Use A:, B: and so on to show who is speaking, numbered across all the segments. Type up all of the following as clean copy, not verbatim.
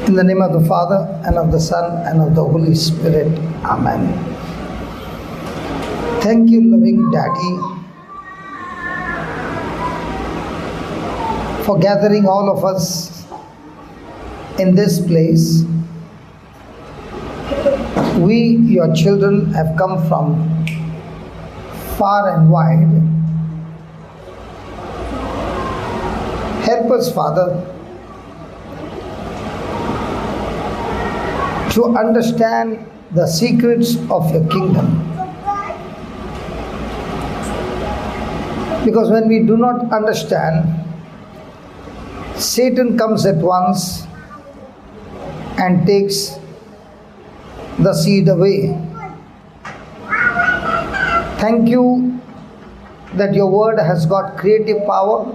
A: In the name of the Father, and of the Son, and of the Holy Spirit. Amen. Thank you, loving Daddy, for gathering all of us in this place. We, your children, have come from far and wide. Help us, Father, to understand the secrets of your kingdom. Because when we do not understand, Satan comes at once and takes the seed away. Thank you that your word has got creative power,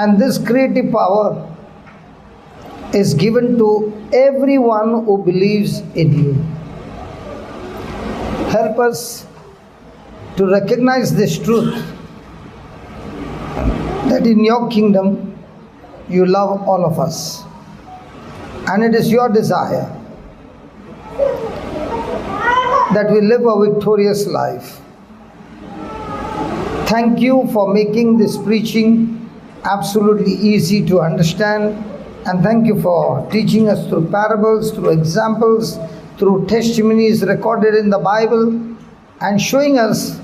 A: and this creative power is given to everyone who believes in you. Help us to recognize this truth, that in your kingdom you love all of us, and it is your desire that we live a victorious life. Thank you for making this preaching absolutely easy to understand. And thank you for teaching us through parables, through examples, through testimonies recorded in the Bible, and showing us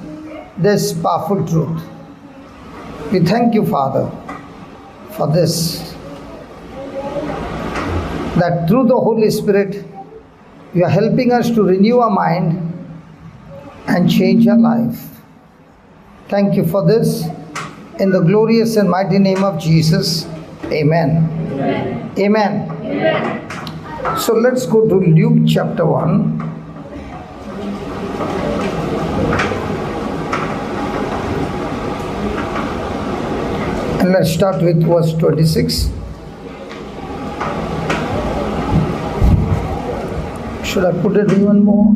A: this powerful truth. We thank you, Father, for this, that through the Holy Spirit, you are helping us to renew our mind and change our life. Thank you for this. In the glorious and mighty name of Jesus, amen. Amen. Amen. Amen. So let's go to Luke chapter 1. And let's start with verse 26. Should I put it even more?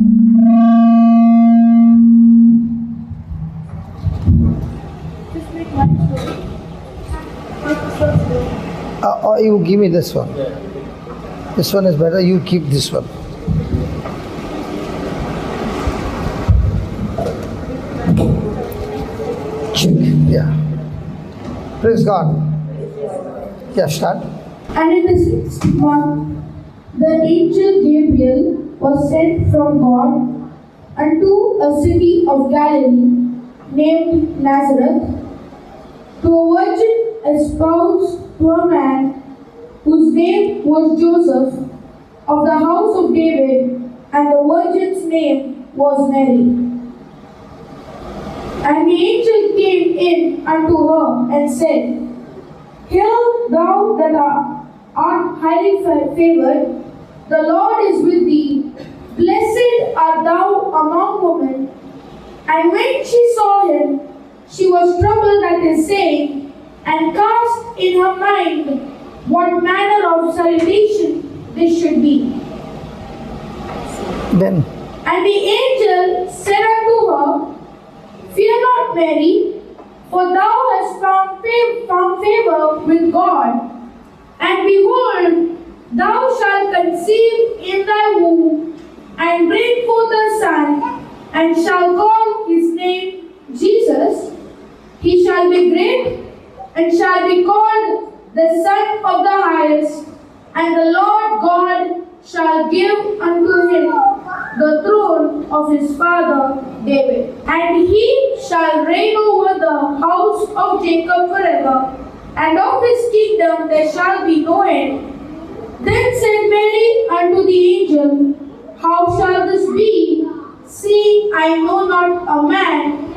B: Just make one story.
A: Or you give me this one. This one is better. You keep this one. Check. Yeah. Praise God. Yeah, start.
B: And in the 6th month, the angel Gabriel was sent from God unto a city of Galilee named Nazareth, to a virgin espoused to a man whose name was Joseph, of the house of David, and the virgin's name was Mary. And the angel came in unto her and said, Hail thou that art highly favored, the Lord is with thee, blessed art thou among women. And when she saw him, she was troubled at his saying, and cast in her mind what manner of salutation this should be.
A: Then.
B: And the angel said unto her, Fear not, Mary, for thou hast found favor with God. And behold, thou shalt conceive in thy womb, and bring forth a son, and shall call his name Jesus. He shall be great, and shall be called the Son of the Highest, and the Lord God shall give unto him the throne of his father David. And he shall reign over the house of Jacob forever, and of his kingdom there shall be no end. Then said Mary unto the angel, How shall this be, seeing I know not a man?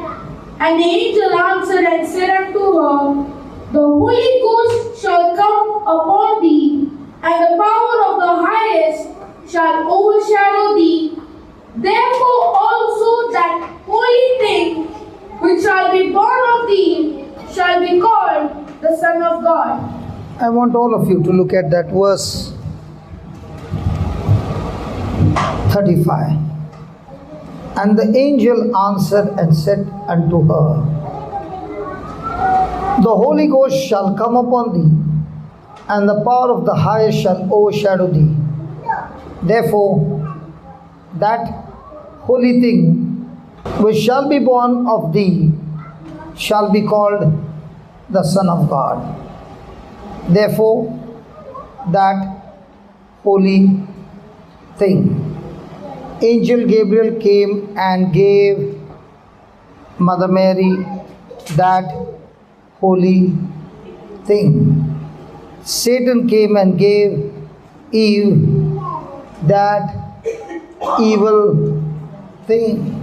B: And the angel answered and said unto her, The Holy Ghost shall come upon thee, and the power of the highest shall overshadow thee. Therefore also that holy thing which shall be born of thee shall be called the Son of God.
A: I want all of you to look at that verse 35. And the angel answered and said unto her, The Holy Ghost shall come upon thee, and the power of the highest shall overshadow thee. Therefore, that holy thing which shall be born of thee shall be called the Son of God. Therefore, that holy thing. Angel Gabriel came and gave Mother Mary that holy thing. Satan came and gave Eve that evil thing.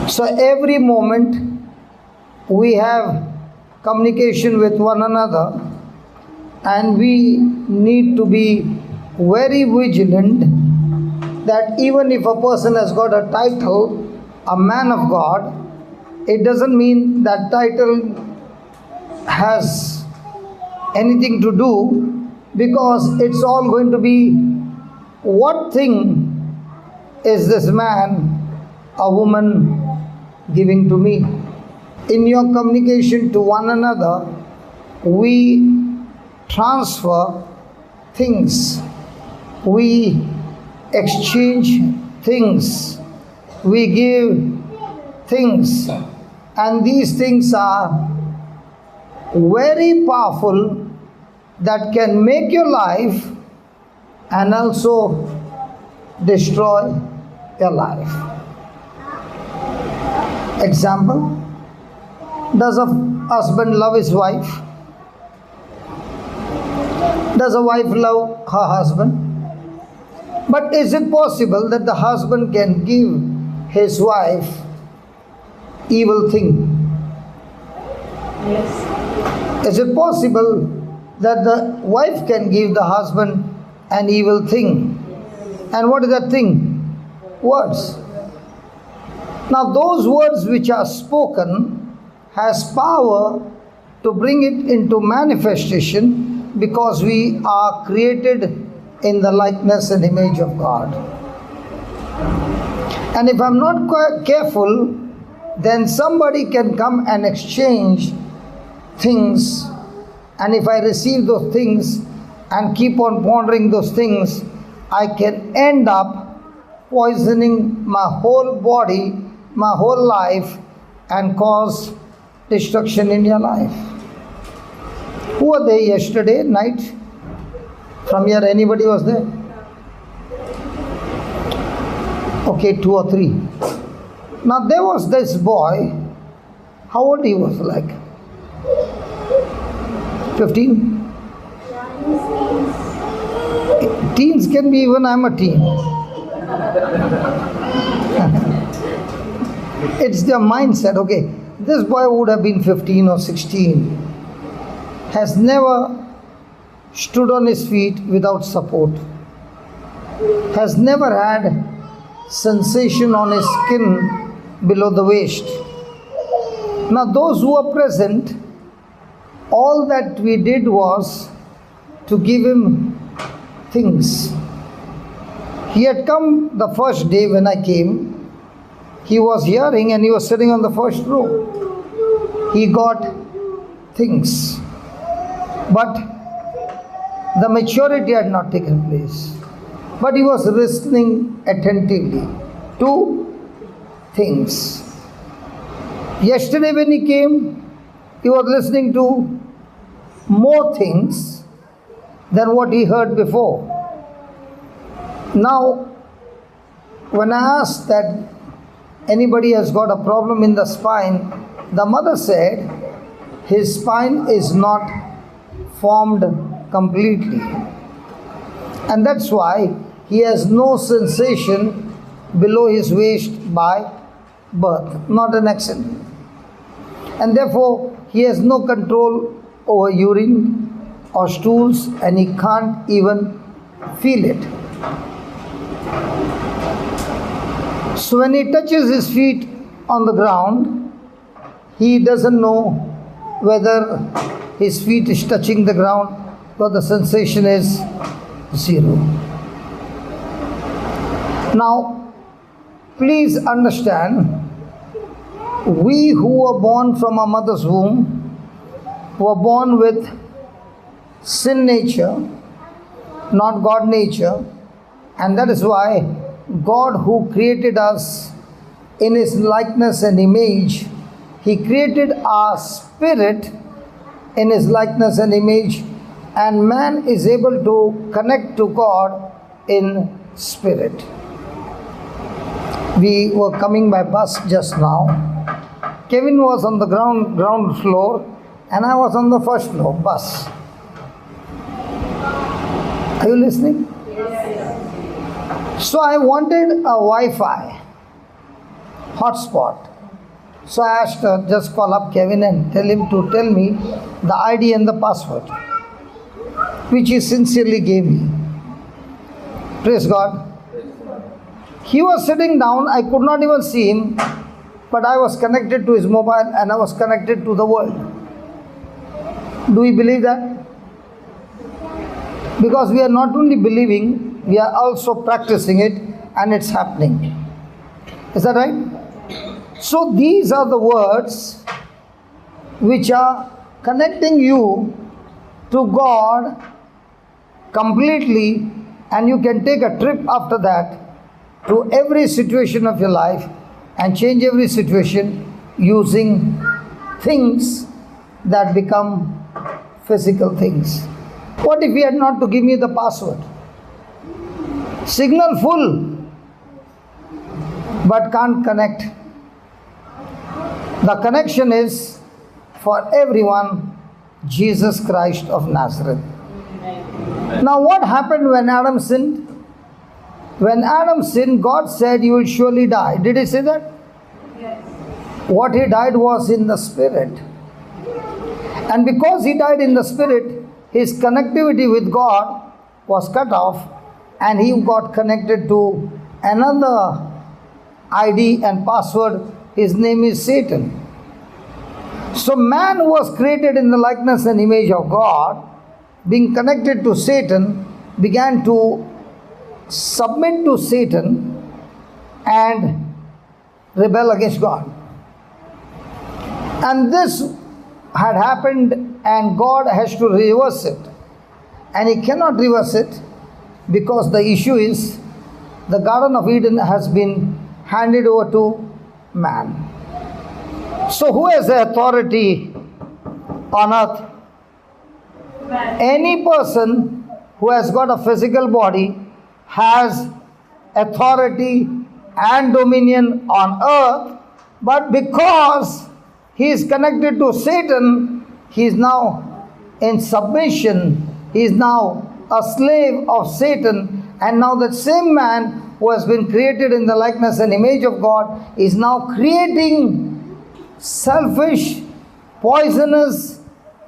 A: So every moment we have communication with one another, and we need to be very vigilant that even if a person has got a title, a man of God, it doesn't mean that title has anything to do, because it's all going to be what thing is this man, a woman giving to me. In your communication to one another, we transfer things, we exchange things, we give things, and these things are very powerful, that can make your life and also destroy your life. Example, does a husband love his wife? Does a wife love her husband? But is it possible that the husband can give his wife evil thing?
B: Yes.
A: Is it possible that the wife can give the husband an evil thing? And what is that thing? Words. Now those words which are spoken has power to bring it into manifestation, because we are created in the likeness and image of God. And if I'm not quite careful, then somebody can come and exchange things, and if I receive those things and keep on pondering those things, I can end up poisoning my whole body, my whole life, and cause destruction in your life. Who were there yesterday night? From here, anybody was there? Okay, 2 or 3. Now there was this boy. How old he was? Like 15? Teens can be, even I'm a teen. It's their mindset. Okay, this boy would have been 15 or 16. Has never stood on his feet without support. Has never had sensation on his skin below the waist. Now those who were present, all that we did was to give him things. He had come the first day when I came. He was hearing and he was sitting on the first row. He got things. But the maturity had not taken place. But he was listening attentively to things. Yesterday when he came, he was listening to more things than what he heard before. Now, when I asked that anybody has got a problem in the spine, the mother said his spine is not formed completely. And that's why he has no sensation below his waist by birth, not an accident. And therefore, he has no control over urine or stools, and he can't even feel it. So when he touches his feet on the ground, he doesn't know whether his feet is touching the ground, but the sensation is 0. Now, please understand, we who were born from our mother's womb were born with sin nature, not God nature, and that is why God, who created us in His likeness and image, He created our spirit in His likeness and image, and man is able to connect to God in spirit. We were coming by bus just now. Kevin was on the ground floor and I was on the first floor, bus. Are you listening? Yes. So I wanted a Wi-Fi hotspot. So I asked her, just call up Kevin and tell him to tell me the ID and the password, which he sincerely gave me. Praise God. He was sitting down, I could not even see him, but I was connected to his mobile and I was connected to the world. Do we believe that? Because we are not only believing, we are also practicing it, and it's happening. Is that right? So these are the words which are connecting you to God completely, and you can take a trip after that to every situation of your life and change every situation using things that become physical things. What if he had not to give me the password? Signal full, but can't connect. The connection is for everyone, Jesus Christ of Nazareth. Now what happened when Adam sinned? When Adam sinned, God said, you will surely die. Did He say that? Yes. What he died was in the spirit. And because he died in the spirit, his connectivity with God was cut off, and he got connected to another ID and password. His name is Satan. So man who was created in the likeness and image of God, being connected to Satan, began to submit to Satan and rebel against God. And this had happened, and God has to reverse it. And He cannot reverse it because the issue is the Garden of Eden has been handed over to man. So who has the authority on earth? Man. Any person who has got a physical body has authority and dominion on earth, but because he is connected to Satan, he is now in submission. He is now a slave of Satan, and now that same man who has been created in the likeness and image of God is now creating selfish, poisonous,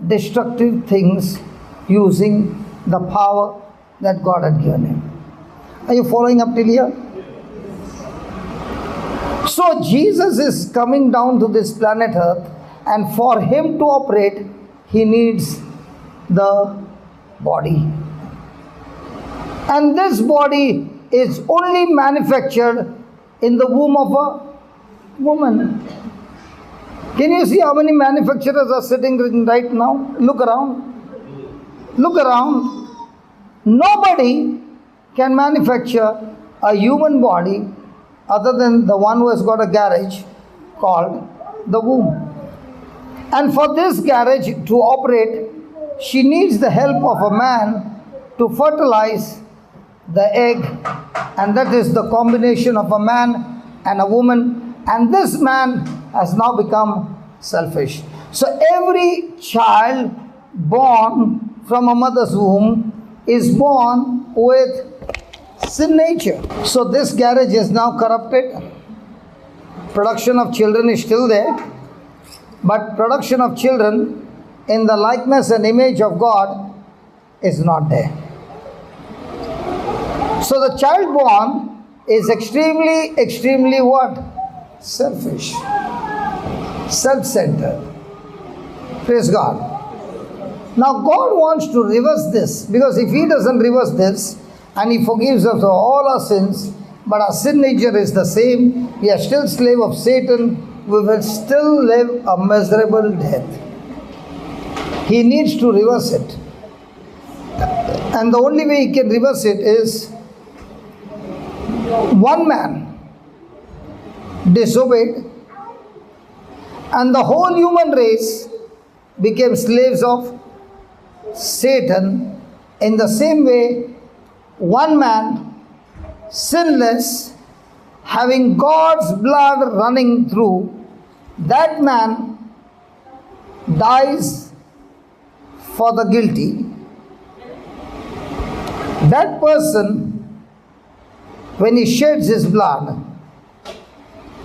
A: destructive things using the power that God had given him. Are you following up till here? So Jesus is coming down to this planet Earth, and for him to operate, he needs the body. And this body is only manufactured in the womb of a woman. Can you see how many manufacturers are sitting right now? Look around. Look around. Nobody can manufacture a human body other than the one who has got a garage called the womb. And for this garage to operate, she needs the help of a man to fertilize the egg, and that is the combination of a man and a woman, and this man has now become selfish. So every child born from a mother's womb is born with sin nature. So this garage is now corrupted. Production of children is still there, but production of children in the likeness and image of God is not there. So the child born is extremely what? Selfish. Self-centered. Praise God. Now God wants to reverse this, because if He doesn't reverse this and He forgives us of all our sins, but our sin nature is the same, we are still slave of Satan, we will still live a miserable death. He needs to reverse it. And the only way he can reverse it is one man disobeyed and the whole human race became slaves of Satan. In the same way, one man, sinless, having God's blood running through, that man dies for the guilty. That person, when he sheds his blood,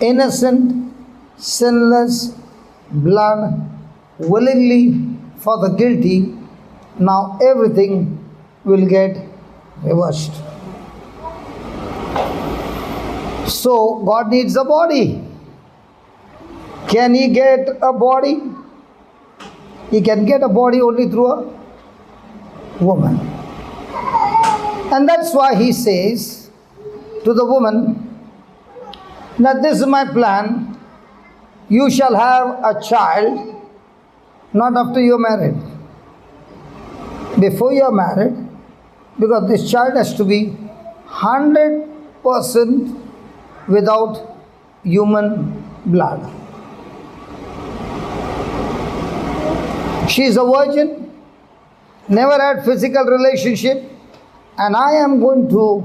A: innocent, sinless blood, willingly for the guilty, now everything will get reversed. So God needs a body. Can he get a body? He can get a body only through a woman. And that's why he says to the woman, now this is my plan. You shall have a child, not after you're married. Before you're married, because this child has to be 100% without human blood. She is a virgin, never had physical relationship, and I am going to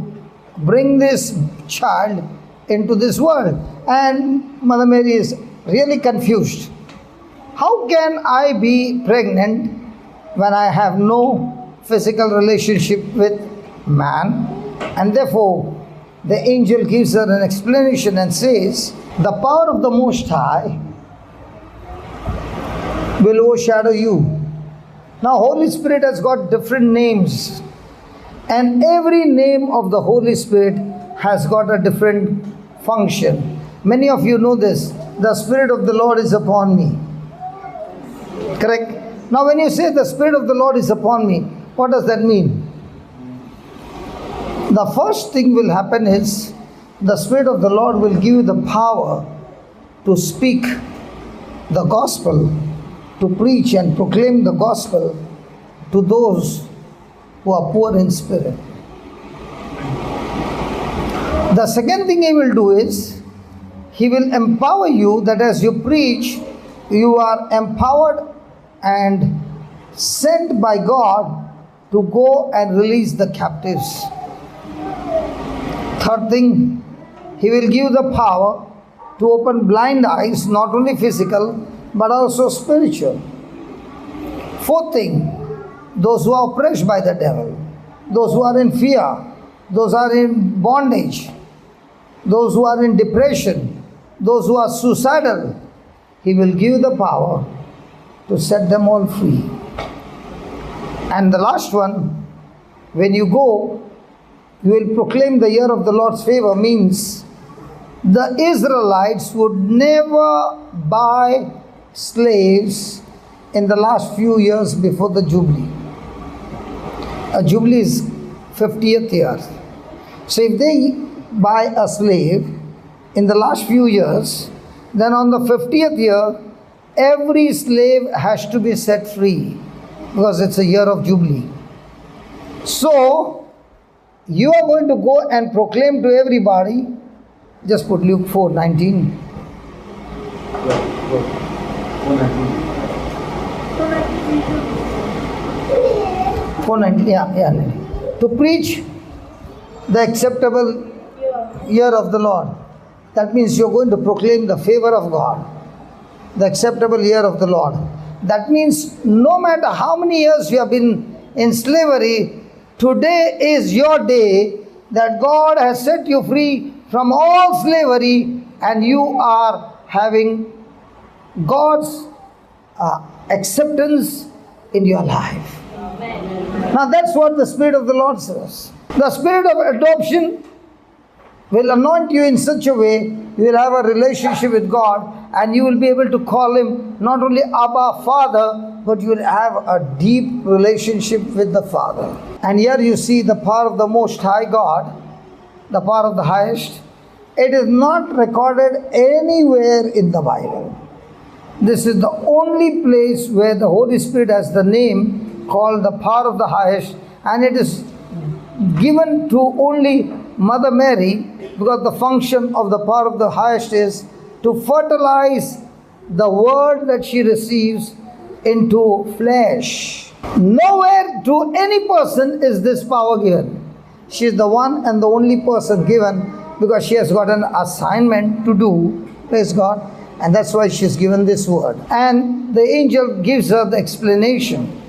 A: bring this child into this world. And Mother Mary is really confused. How can I be pregnant when I have no physical relationship with man? And therefore, the angel gives her an explanation and says, the power of the Most High will overshadow you. Now, Holy Spirit has got different names, and every name of the Holy Spirit has got a different function. Many of you know this. The Spirit of the Lord is upon me. Correct? Now, when you say the Spirit of the Lord is upon me, what does that mean? The first thing will happen is the Spirit of the Lord will give you the power to speak the gospel, to preach and proclaim the gospel to those who are poor in spirit. The second thing he will do is, he will empower you that as you preach, you are empowered and sent by God to go and release the captives. Third thing, he will give the power to open blind eyes, not only physical, but also spiritual. Fourth thing, those who are oppressed by the devil, those who are in fear, those who are in bondage, those who are in depression, those who are suicidal, he will give the power to set them all free. And the last one, when you go, you will proclaim the year of the Lord's favor, means the Israelites would never buy slaves in the last few years before the Jubilee. A Jubilee is 50th year. So if they buy a slave in the last few years, then on the 50th year, every slave has to be set free because it's a year of Jubilee. So, you are going to go and proclaim to everybody, just put Luke 4:19. 4:19, yeah. To preach the acceptable year of the Lord. That means you're going to proclaim the favor of God, the acceptable year of the Lord. That means no matter how many years you have been in slavery, today is your day that God has set you free from all slavery and you are having God's acceptance in your life. Amen. Now that's what the Spirit of the Lord says. The Spirit of adoption will anoint you in such a way you will have a relationship with God and you will be able to call Him not only Abba, Father, but you will have a deep relationship with the Father. And here you see the power of the Most High God, the power of the highest. It is not recorded anywhere in the Bible. This is the only place where the Holy Spirit has the name called the power of the highest, and it is given to only Mother Mary, because the function of the power of the highest is to fertilize the word that she receives into flesh. Nowhere to any person is this power given. She is the one and the only person given, because she has got an assignment to do, praise God, and that's why she is given this word. And the angel gives her the explanation.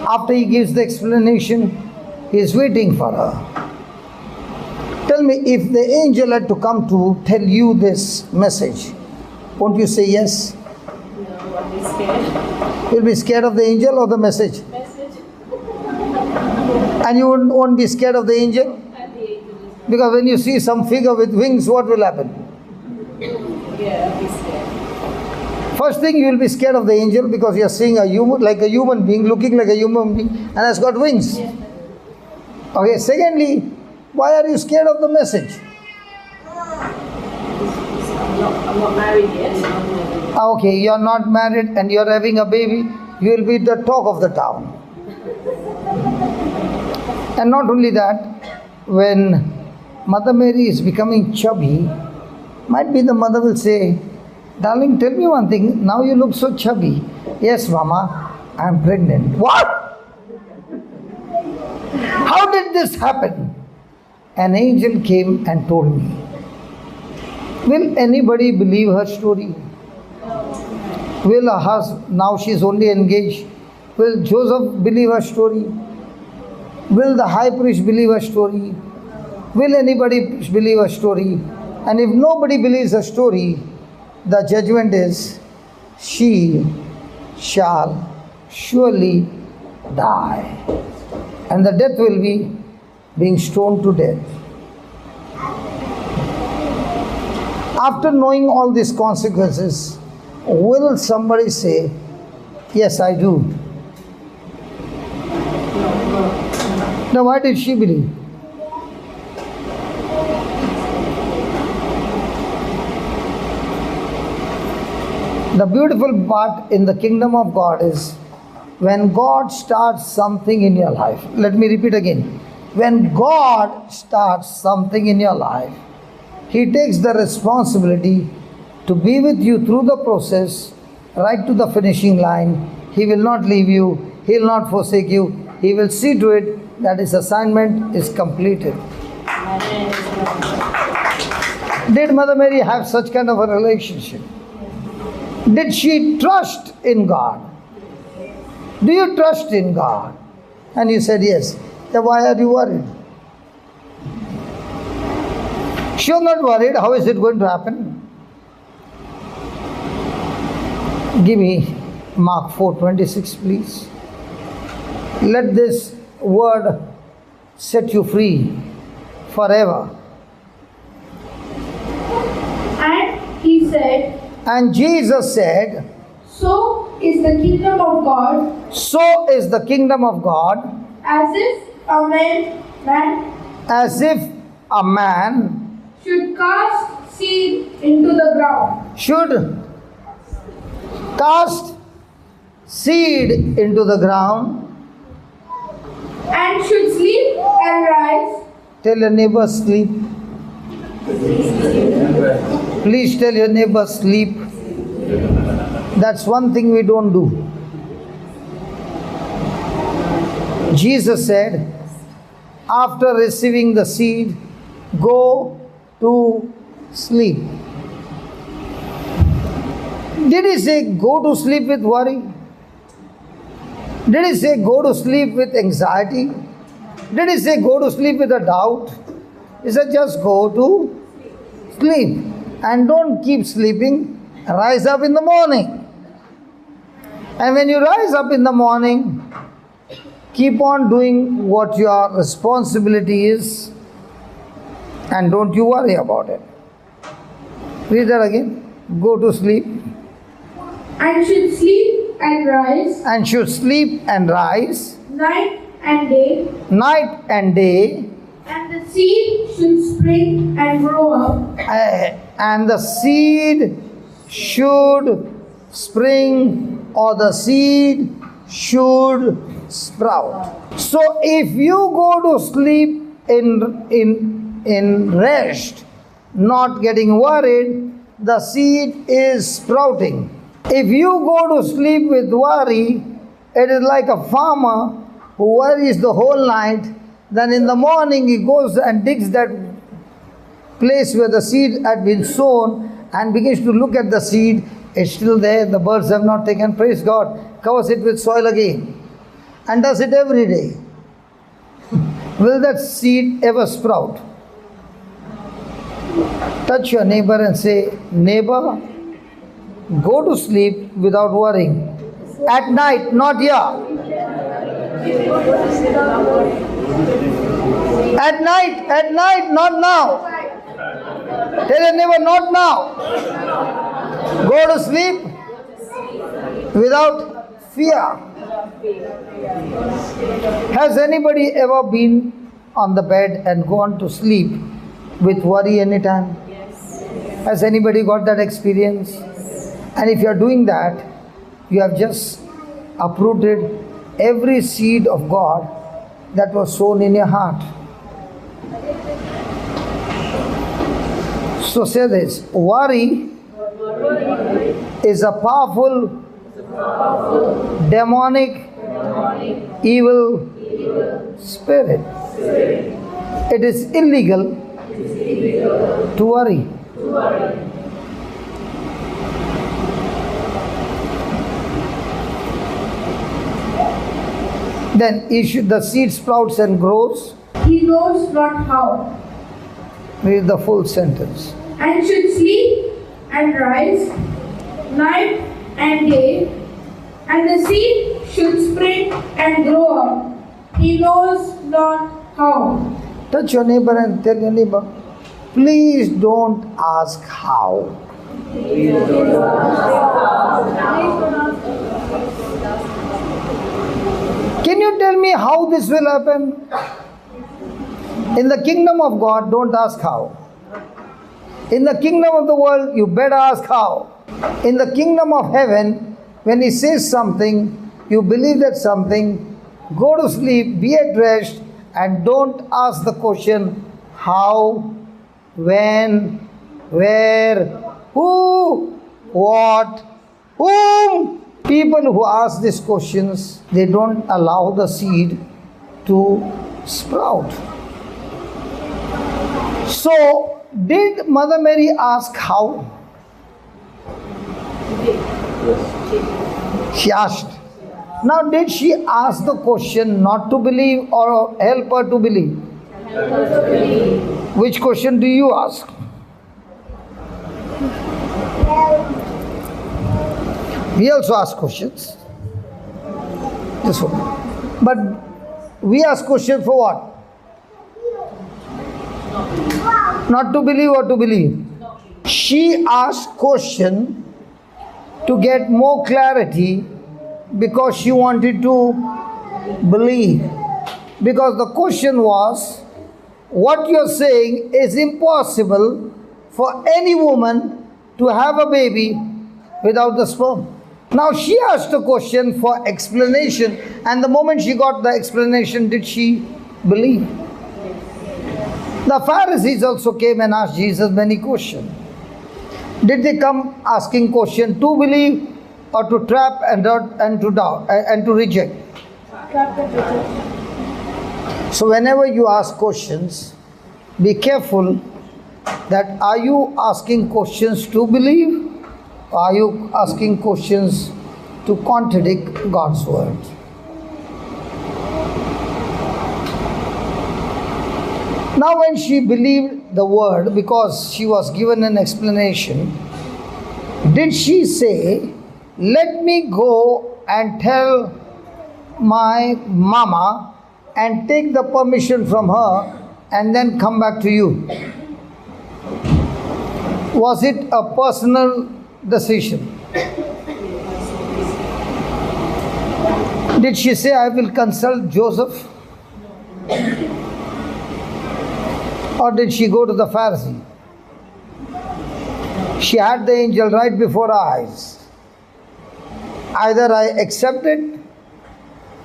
A: After he gives the explanation, he is waiting for her. Tell me, if the angel had to come to tell you this message, won't you say yes?
C: No, I'll be scared.
A: You'll be scared of the angel or the message?
C: Message.
A: And you won't be scared of the angel?
C: And the angel is not.
A: Because when you see some figure with wings, what will happen?
C: Yeah, I'll be scared.
A: First thing, you will be scared of the angel because you are seeing a human, like a human being, looking like a human being, and has got wings.
C: Yeah.
A: Okay, secondly, why are you scared of the message?
C: I'm not married yet.
A: Okay, you are not married and you are having a baby, you will be the talk of the town. And not only that, when Mother Mary is becoming chubby, might be the mother will say, darling, tell me one thing, now you look so chubby. Yes, Mama, I am pregnant. What? How did this happen? An angel came and told me. Will anybody believe her story? Will her husband, now she is only engaged, will Joseph believe her story? Will the high priest believe her story? Will anybody believe her story? And if nobody believes her story, the judgment is, she shall surely die. And the death will be being stoned to death. After knowing all these consequences, will somebody say, yes, I do? Now, why did she believe? The beautiful part in the kingdom of God is when God starts something in your life. Let me repeat again. When God starts something in your life, He takes the responsibility to be with you through the process, right to the finishing line. He will not leave you. He will not forsake you. He will see to it that His assignment is completed. Did Mother Mary have such kind of a relationship? Did she trust in God? Do you trust in God? And you said yes. Then why are you worried? She was not worried. How is it going to happen? Give me Mark 4:26, please. Let this word set you free forever.
B: And he said,
A: And Jesus said,
B: so is the kingdom of God,
A: so is the kingdom of God,
B: as if a
A: as if a man
B: should cast seed into the ground,
A: should cast seed into the ground,
B: and should sleep and rise.
A: tell your neighbor sleep. Please tell your neighbor sleep. That's one thing we don't do. Jesus said, after receiving the seed, go to sleep. Did He say go to sleep with worry? Did He say go to sleep with anxiety? Did He say go to sleep with a doubt? He said just go to sleep. And don't keep sleeping. Rise up in the morning. And when you rise up in the morning, keep on doing what your responsibility is, and don't you worry about it. Read that again. Go to sleep.
B: And should sleep and rise,
A: And should sleep and rise
B: night and day,
A: night and day,
B: and the seed should spring and grow up,
A: and the seed should spring, or the seed should sprout. So if you go to sleep in rest, not getting worried, the seed is sprouting. If you go to sleep with worry, it is like a farmer who worries the whole night, then in the morning he goes and digs that place where the seed had been sown and begins to look at the seed. It's still there, the birds have not taken, praise God, covers it with soil again and does it every day. Will that seed ever sprout? Touch your neighbor and say, neighbor, go to sleep without worrying. At night, not here. At night, not now. Tell your neighbor, not now. Go to sleep without fear. Has anybody ever been on the bed and gone to sleep with worry anytime?
C: Yes.
A: Has anybody got that experience? And if you are doing that, you have just uprooted every seed of God that was sown in your heart. So say this, worry is a powerful, demonic, evil spirit. It is illegal to worry. Then the seed sprouts and grows.
B: He knows not how.
A: Read the full sentence.
B: And should sleep and rise, night and day, and the seed should spring and grow up. He knows not how.
A: Touch your neighbor and tell your neighbor, please don't ask how. Can you tell me how this will happen? In the kingdom of God, don't ask how. In the kingdom of the world, you better ask how. In the kingdom of heaven, when He says something, you believe that something, go to sleep, be at rest, and don't ask the question how, when, where, who, what, whom. People who ask these questions, they don't allow the seed to sprout. So, did Mother Mary ask how? She asked. Now, did she ask the question not to believe or help her to believe? Which question do you ask? We also ask questions. This one. But we ask questions for what? Not to believe or to believe. She asked question to get more clarity because she wanted to believe. Because the question was, what you're saying is impossible for any woman to have a baby without the sperm. Now she asked a question for explanation, and the moment she got the explanation, did she believe? The Pharisees also came and asked Jesus many questions. Did they come asking questions to believe or to trap and to doubt and to reject? So whenever you ask questions, be careful that are you asking questions to believe? Or are you asking questions to contradict God's word? Now when she believed the word because she was given an explanation, did she say, let me go and tell my mama and take the permission from her and then come back to you? Was it a personal decision? Did she say, I will consult Joseph? Or did she go to the Pharisee? She had the angel right before her eyes. Either I accept it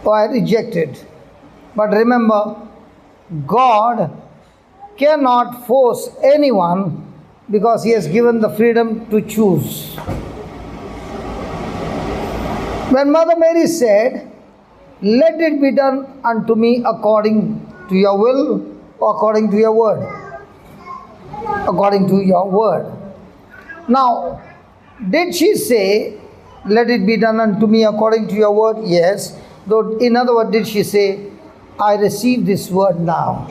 A: or I reject it. But remember, God cannot force anyone because He has given the freedom to choose. When Mother Mary said, "Let it be done unto me according to your will," or according to your word. According to your word. Now, did she say, "Let it be done unto me according to your word"? Yes. Though, in other words, did she say, "I receive this word now"?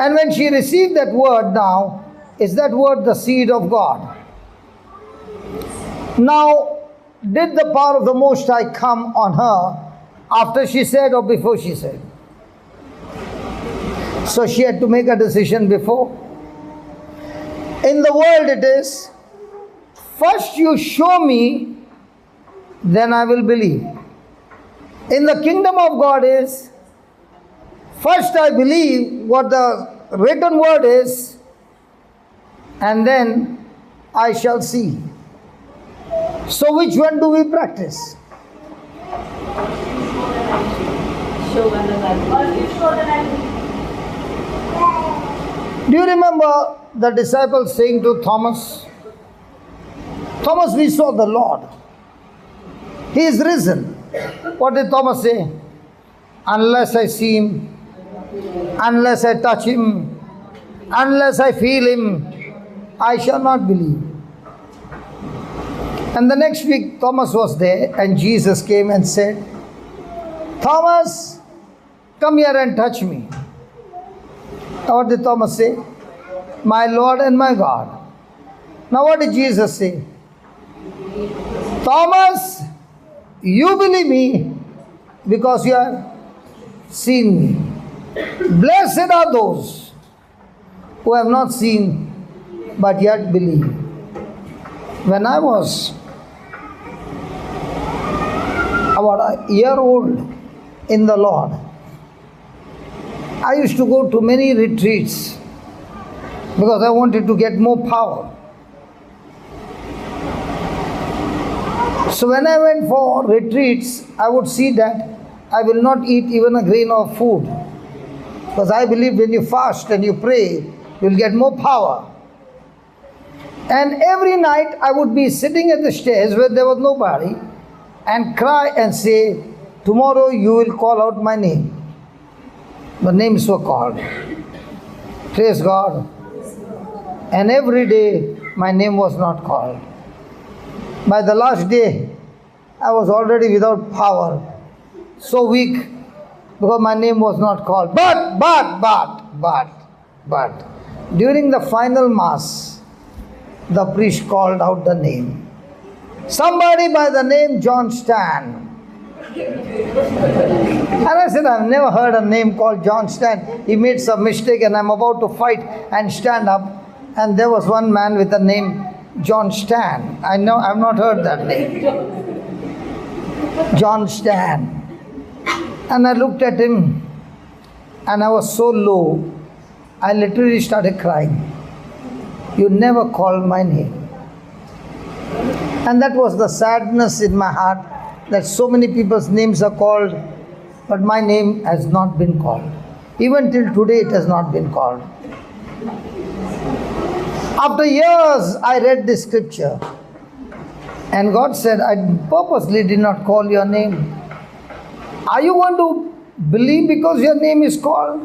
A: And when she received that word now, is that word the seed of God? Now, did the power of the Most High come on her after she said or before she said? So she had to make a decision before. In the world it is, first you show me, then I will believe. In the kingdom of God is, first I believe what the written word is, and then I shall see. So which one do we practice?
C: Show when the
A: Do you remember the disciples saying to Thomas, "Thomas, we saw the Lord. He is risen." What did Thomas say? "Unless I see Him, unless I touch Him, unless I feel Him, I shall not believe." And the next week Thomas was there and Jesus came and said, "Thomas, come here and touch me." What did Thomas say? "My Lord and my God." Now what did Jesus say? "Thomas, you believe me because you have seen me. Blessed are those who have not seen but yet believe." When I was about a year old in the Lord, I used to go to many retreats because I wanted to get more power. So when I went for retreats, I would see that I will not eat even a grain of food, because I believe when you fast and you pray, you will get more power. And every night I would be sitting at the stairs where there was nobody and cry and say, "Tomorrow you will call out my name." The names were called. Praise God. And every day my name was not called. By the last day, I was already without power, so weak, because my name was not called. But, during the final Mass, the priest called out the name. Somebody by the name John Stan. And I said, "I've never heard a name called John Stan." He made some mistake and I'm about to fight and stand up. And there was one man with the name John Stan. I've not heard that name. John Stan. And I looked at him and I was so low, I literally started crying. "You never called my name." And that was the sadness in my heart, that so many people's names are called, but my name has not been called. Even till today it has not been called. After years I read this scripture and God said, "I purposely did not call your name. Are you going to believe because your name is called?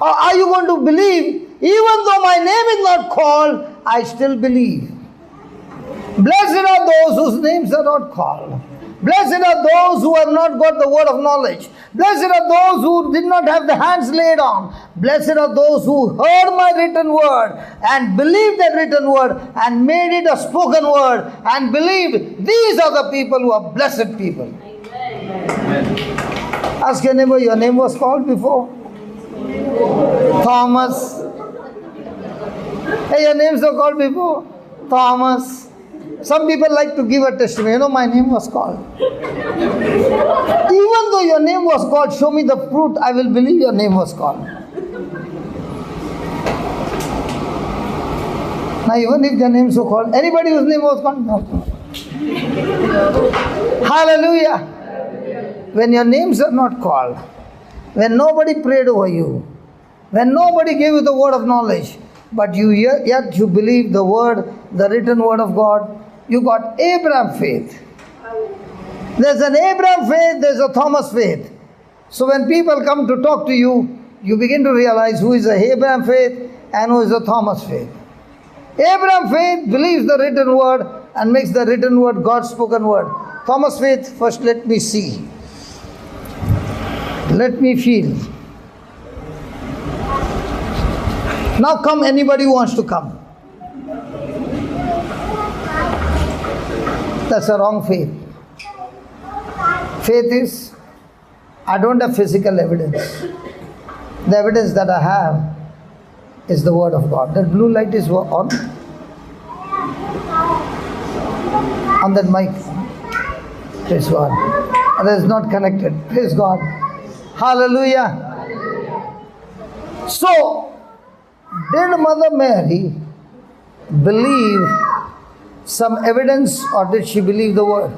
A: Or are you going to believe even though my name is not called, I still believe?" Blessed are those whose names are not called. Blessed are those who have not got the word of knowledge. Blessed are those who did not have the hands laid on. Blessed are those who heard my written word and believed that written word and made it a spoken word and believed. These are the people who are blessed people.
C: Amen.
A: Ask your neighbor, your name was called before? Thomas. Hey, your names are called before? Thomas. Some people like to give a testimony. My name was called. Even though your name was called, show me the fruit, I will believe your name was called. Now even if their names were called, anybody whose name was called? No. Hallelujah. When your names are not called, when nobody prayed over you, when nobody gave you the word of knowledge, but yet you believe the word, the written word of God, you got Abraham faith. There's an Abraham faith, there's a Thomas faith. So when people come to talk to you, you begin to realize who is a Abraham faith and who is a Thomas faith. Abraham faith believes the written word and makes the written word God's spoken word. Thomas faith, first let me see. Let me feel. Now come, anybody who wants to come. That's a wrong faith. Faith is, I don't have physical evidence. The evidence that I have is the word of God. That blue light is on that mic. Praise God. That is not connected. Praise God. Hallelujah. So, did Mother Mary believe some evidence or did she believe the word?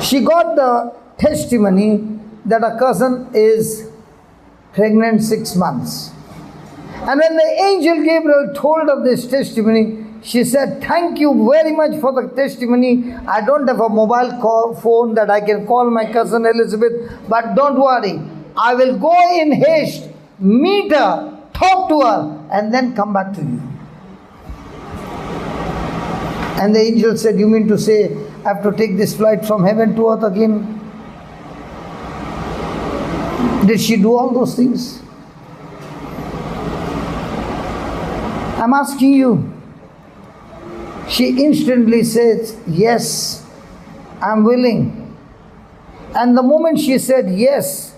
A: She got the testimony that her cousin is pregnant 6 months. And when the angel Gabriel told of this testimony, she said, thank you very much for the testimony. I don't have a mobile phone that I can call my cousin Elizabeth, but don't worry. I will go in haste, meet her, talk to her, and then come back to you. And the angel said, you mean to say I have to take this flight from heaven to earth again? Did she do all those things? I'm asking you. She instantly says, yes, I'm willing. And the moment she said yes,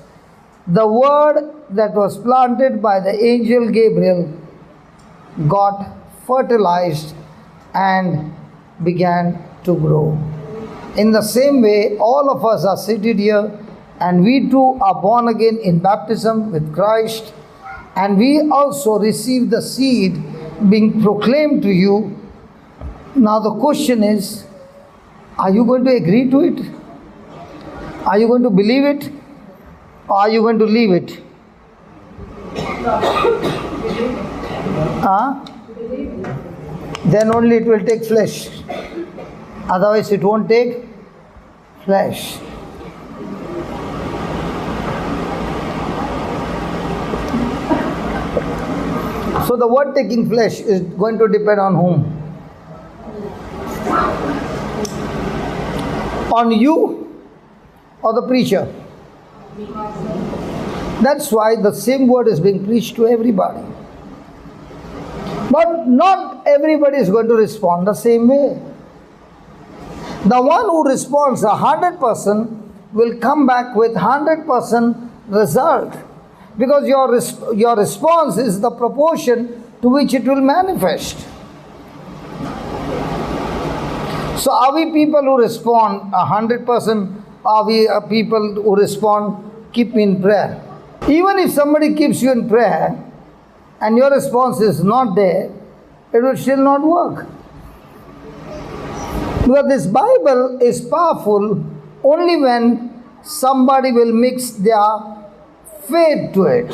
A: the word that was planted by the angel Gabriel got fertilized and began to grow. In the same way, all of us are seated here and we too are born again in baptism with Christ, and we also receive the seed being proclaimed to you. Now the question is, are you going to agree to it? Are you going to believe it? Or are you going to leave it? Then only it will take flesh. Otherwise it won't take flesh. So the word taking flesh is going to depend on whom? On you or the preacher? That's why the same word is being preached to everybody. But not everybody is going to respond the same way. The one who responds 100% will come back with 100% result. Because your response is the proportion to which it will manifest. So are we people who respond 100%? Are we people who respond, keep me in prayer? Even if somebody keeps you in prayer and your response is not there, it will still not work. Because this Bible is powerful only when somebody will mix their faith to it.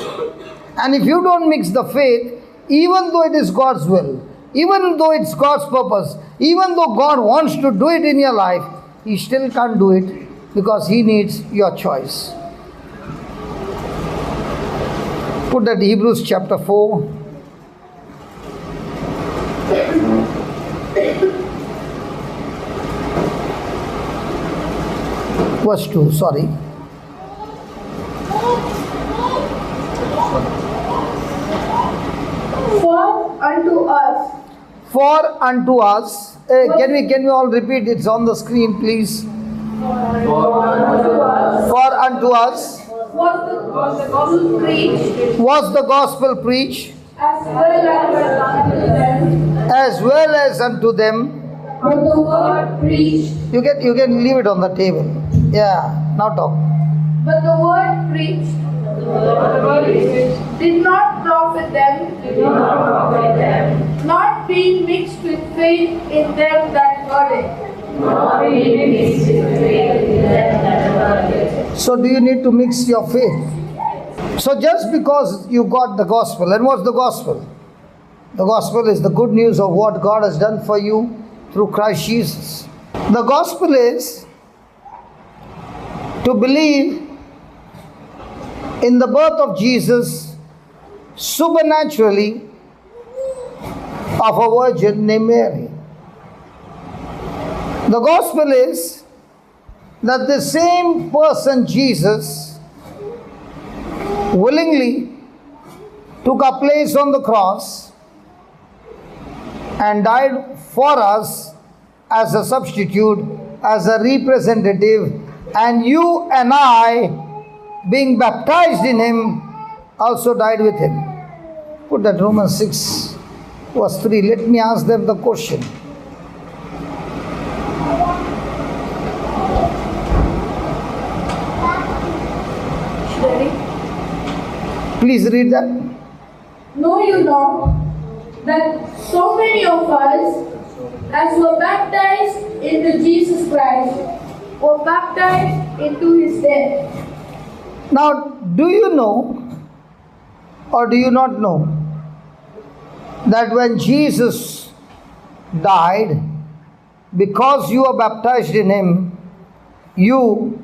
A: And if you don't mix the faith, even though it is God's will, even though it's God's purpose, even though God wants to do it in your life, He still can't do it because He needs your choice. Put that Hebrews chapter 4. Verse 2, sorry. For unto us. Can we all repeat? It's on the screen, please. For unto us. Was the gospel preached? As well as unto them.
B: But the word preached.
A: You can leave it on the table. Yeah, now talk.
B: But the word preached did not profit them, not being mixed with faith in them that heard it.
C: Nor being mixed with faith in them that heard it.
A: So do you need to mix your faith? So just because you got the gospel, and what's the gospel? The gospel is the good news of what God has done for you through Christ Jesus. The gospel is to believe in the birth of Jesus supernaturally of a virgin named Mary. The gospel is that the same person, Jesus, willingly took a place on the cross and died for us as a substitute, as a representative, and you and I, being baptized in Him, also died with Him. Put that Romans 6 verse 3. Let me ask them the question. Please read that.
B: Know you not that so many of us, as were baptized into Jesus Christ, were baptized into His death?
A: Now, do you know or do you not know that when Jesus died, because you are baptized in Him, you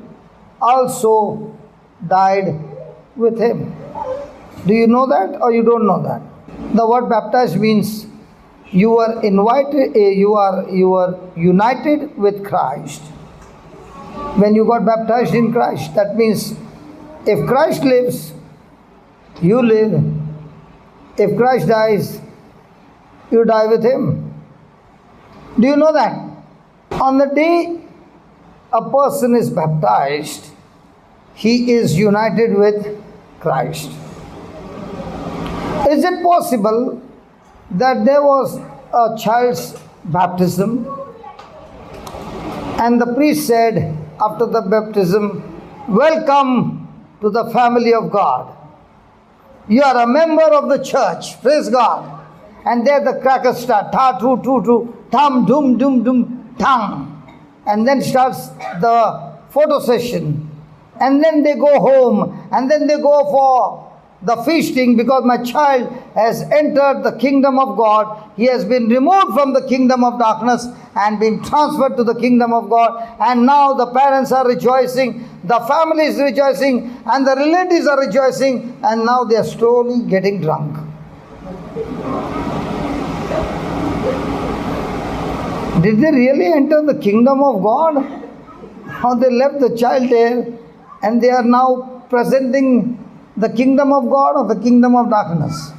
A: also died with Him? Do you know that or you don't know that? The word baptized means you are invited, you are united with Christ. When you got baptized in Christ, that means if Christ lives, you live. If Christ dies, you die with Him. Do you know that? On the day a person is baptized, he is united with Christ. Is it possible that there was a child's baptism and the priest said after the baptism, "Welcome to the family of God. You are a member of the church." Praise God. And there the crackers start. Ta, tu, tu, tu, tam, dum, dum, dum, tam. And then starts the photo session. And then they go home. And then they go for the feasting, because my child has entered the kingdom of God. He has been removed from the kingdom of darkness and been transferred to the kingdom of God. And now the parents are rejoicing, the family is rejoicing, and the relatives are rejoicing, and now they are slowly getting drunk. Did they really enter the kingdom of God? Or they left the child there and they are now presenting the kingdom of God or the kingdom of darkness?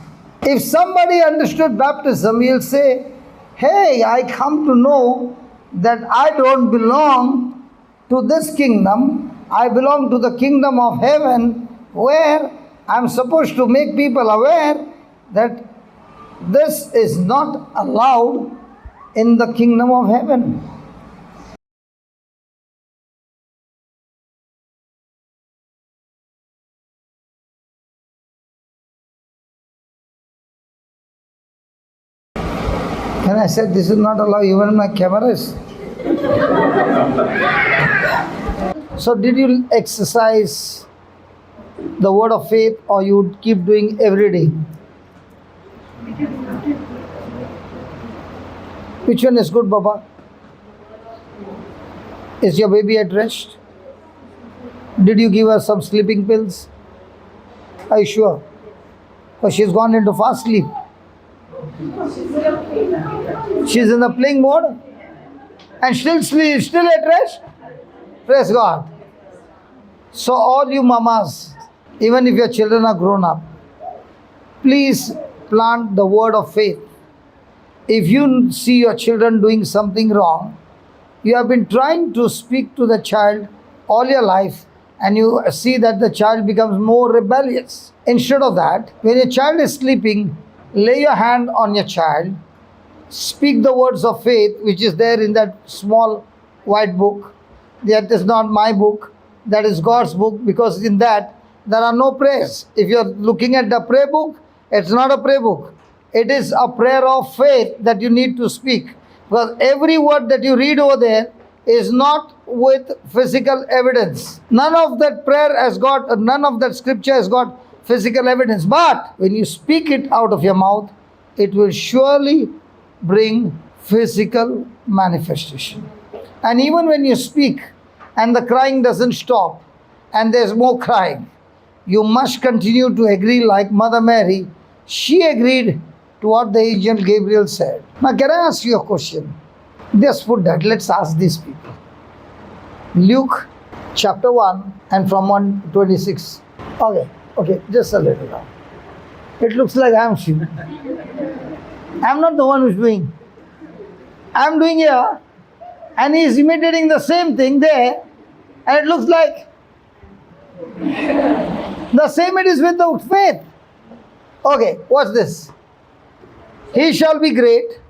A: If somebody understood baptism, he'll say, "Hey, I come to know that I don't belong to this kingdom. I belong to the kingdom of heaven, where I'm supposed to make people aware that this is not allowed in the kingdom of heaven." And I said, "This is not allowed even in my cameras." So did you exercise the word of faith, or you would keep doing every day? Which one is good, Baba? Is your baby at rest? Did you give her some sleeping pills? Are you sure? Or she's gone into fast sleep? She's in the playing mode and still at rest? Praise God. So all you mamas, even if your children are grown up, please plant the word of faith. If you see your children doing something wrong, you have been trying to speak to the child all your life, and you see that the child becomes more rebellious. Instead of that, when your child is sleeping, lay your hand on your child, speak the words of faith, which is there in that small white book. That is not my book, that is God's book, because in that there are no prayers. If you are looking at the prayer book, it's not a prayer book. It is a prayer of faith that you need to speak. Because every word that you read over there is not with physical evidence. None of that prayer has got, none of that scripture has got physical evidence. But when you speak it out of your mouth, it will surely bring physical manifestation. And even when you speak and the crying doesn't stop and there's more crying, you must continue to agree like Mother Mary. She agreed to what the angel Gabriel said. Now, can I ask you a question? Just put that. Let's ask these people. Luke chapter 1 and from 126. Okay, just a little now. It looks like I'm shooting. I'm not the one who's doing. I'm doing here, and he's imitating the same thing there, and it looks like the same it is with the faith. Okay, what's this? He shall be great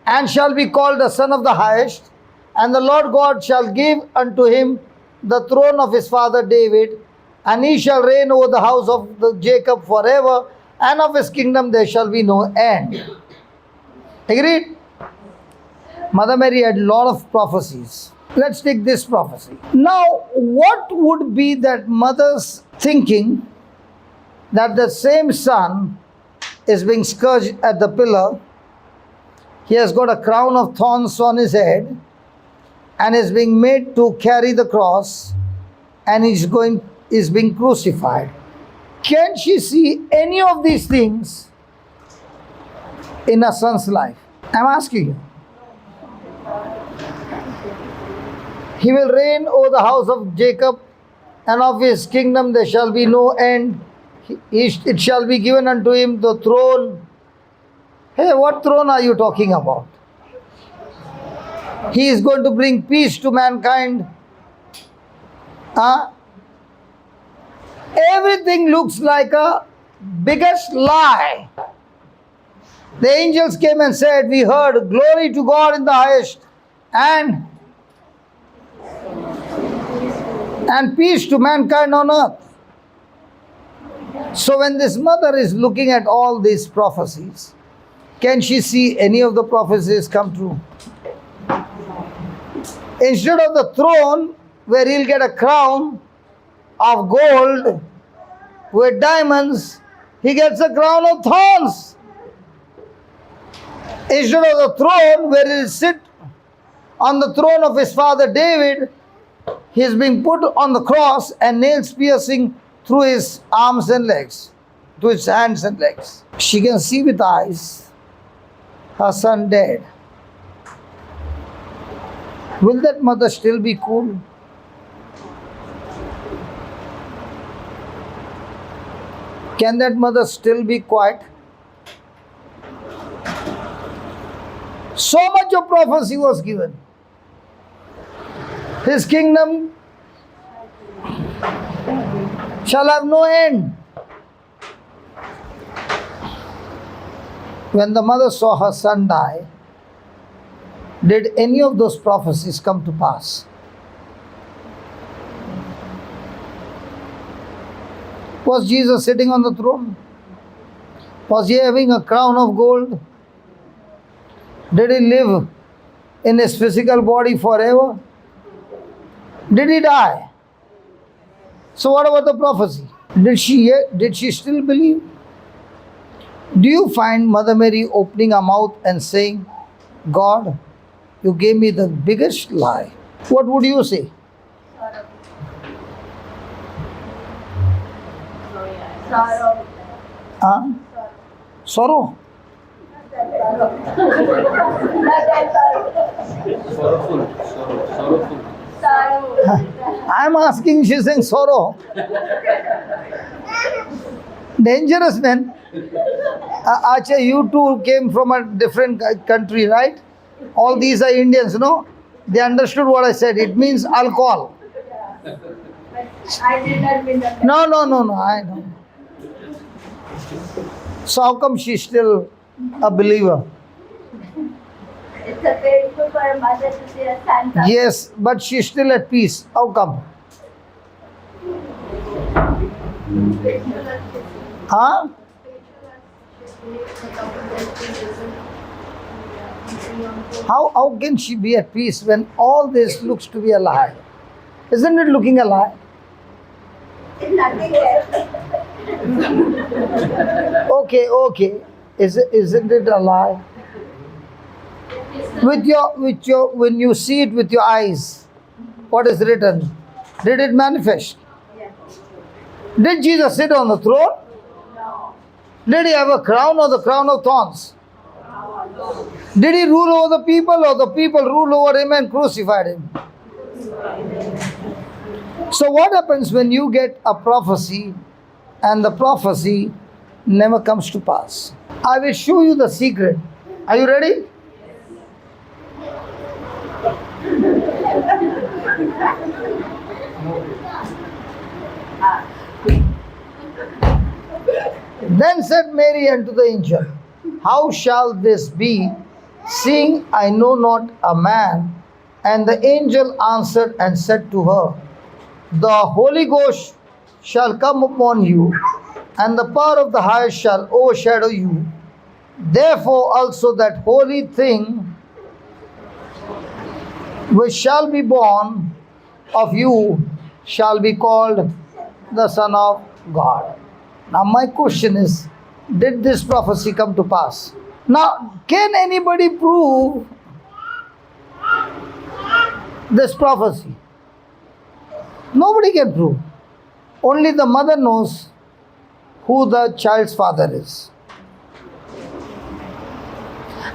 A: and shall be called the Son of the Highest, and the Lord God shall give unto him the throne of his father David, and he shall reign over the house of Jacob forever, and of his kingdom there shall be no end. Agreed? Mother Mary had a lot of prophecies. Let's take this prophecy. Now, what would be that mother's thinking that the same son is being scourged at the pillar? He has got a crown of thorns on his head and is being made to carry the cross, and is being crucified. Can she see any of these things in her son's life? I'm asking you. He will reign over the house of Jacob, and of his kingdom there shall be no end. It shall be given unto him the throne. Hey, what throne are you talking about? He is going to bring peace to mankind. Everything looks like a biggest lie. The angels came and said, we heard glory to God in the highest, and peace to mankind on earth. So when this mother is looking at all these prophecies, can she see any of the prophecies come true? Instead of the throne where he'll get a crown of gold with diamonds, he gets a crown of thorns. Instead of the throne where he'll sit on the throne of his father David, he is being put on the cross and nails piercing through his arms and legs, to his hands and legs. She can see with eyes her son dead. Will that mother still be cool? Can that mother still be quiet? So much of prophecy was given. His kingdom shall have no end. When the mother saw her son die, did any of those prophecies come to pass? Was Jesus sitting on the throne? Was he having a crown of gold? Did he live in his physical body forever? Did he die? So what about the prophecy? Did she still believe? Do you find Mother Mary opening her mouth and saying, God, you gave me the biggest lie? What would you say?
C: Sorrow.
A: Huh? Sorrow?
C: Sorrowful.
A: I'm asking, she's saying sorrow. Dangerous, man. Acha, you two came from a different country, right? All these are Indians, no? They understood what I said. It means alcohol.
C: I did not mean that.
A: No, I know. So how come she's still a believer?
C: It's a painful for a mother to see a son.
A: Yes, but she's still at peace. How come? Huh? How can she be at peace when all this looks to be a lie? Isn't it looking a lie?
C: It's nothing there.
A: Okay. Isn't it a lie? When you see it with your eyes, what is written? Did it manifest?
C: Yes.
A: Did Jesus sit on the throne?
C: No.
A: Did he have a crown or the crown of thorns? Did he rule over the people or the people ruled over him and crucified him? So what happens when you get a prophecy and the prophecy never comes to pass? I will show you the secret. Are you ready? Then said Mary unto the angel, How shall this be, seeing I know not a man? And the angel answered and said to her, The Holy Ghost shall come upon you, and the power of the highest shall overshadow you. Therefore also that holy thing which shall be born of you shall be called the Son of God. Now my question is, did this prophecy come to pass? Now, can anybody prove this prophecy? Nobody can prove. Only the mother knows who the child's father is.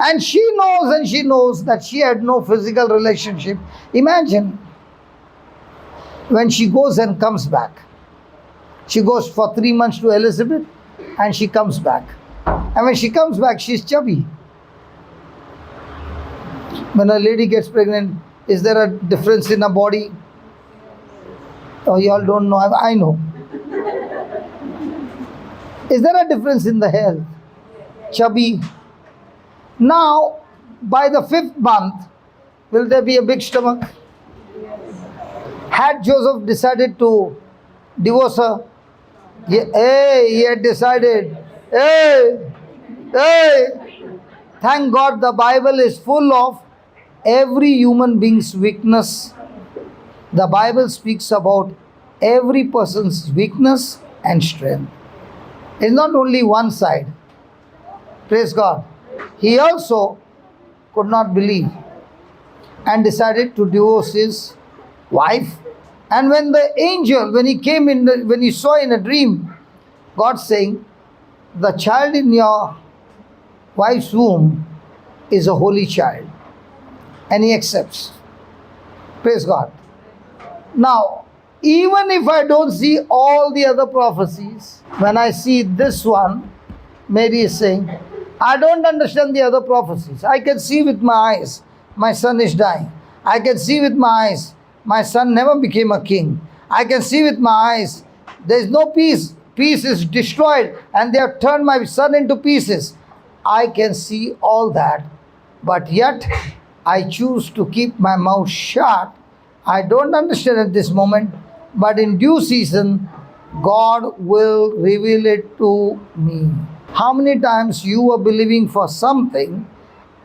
A: And she knows that she had no physical relationship. Imagine when she goes and comes back. She goes for 3 months to Elizabeth and she comes back. And when she comes back, she's chubby. When a lady gets pregnant, is there a difference in her body? Oh, you all don't know. I know. Is there a difference in the health? Chubby. Now, by the 5th month, will there be a big stomach? Had Joseph decided to divorce her? He had decided. Thank God the Bible is full of every human being's weakness. The Bible speaks about every person's weakness and strength. It's not only one side. Praise God. He also could not believe and decided to divorce his wife. And when the angel, when he saw in a dream, God saying, the child in your wife's womb is a holy child. And he accepts. Praise God. Now, even if I don't see all the other prophecies, when I see this one, Mary is saying, I don't understand the other prophecies. I can see with my eyes, my son is dying. I can see with my eyes, my son never became a king. I can see with my eyes, there is no peace. Peace is destroyed and they have turned my son into pieces. I can see all that, but yet I choose to keep my mouth shut. I don't understand at this moment, but in due season, God will reveal it to me. How many times you were believing for something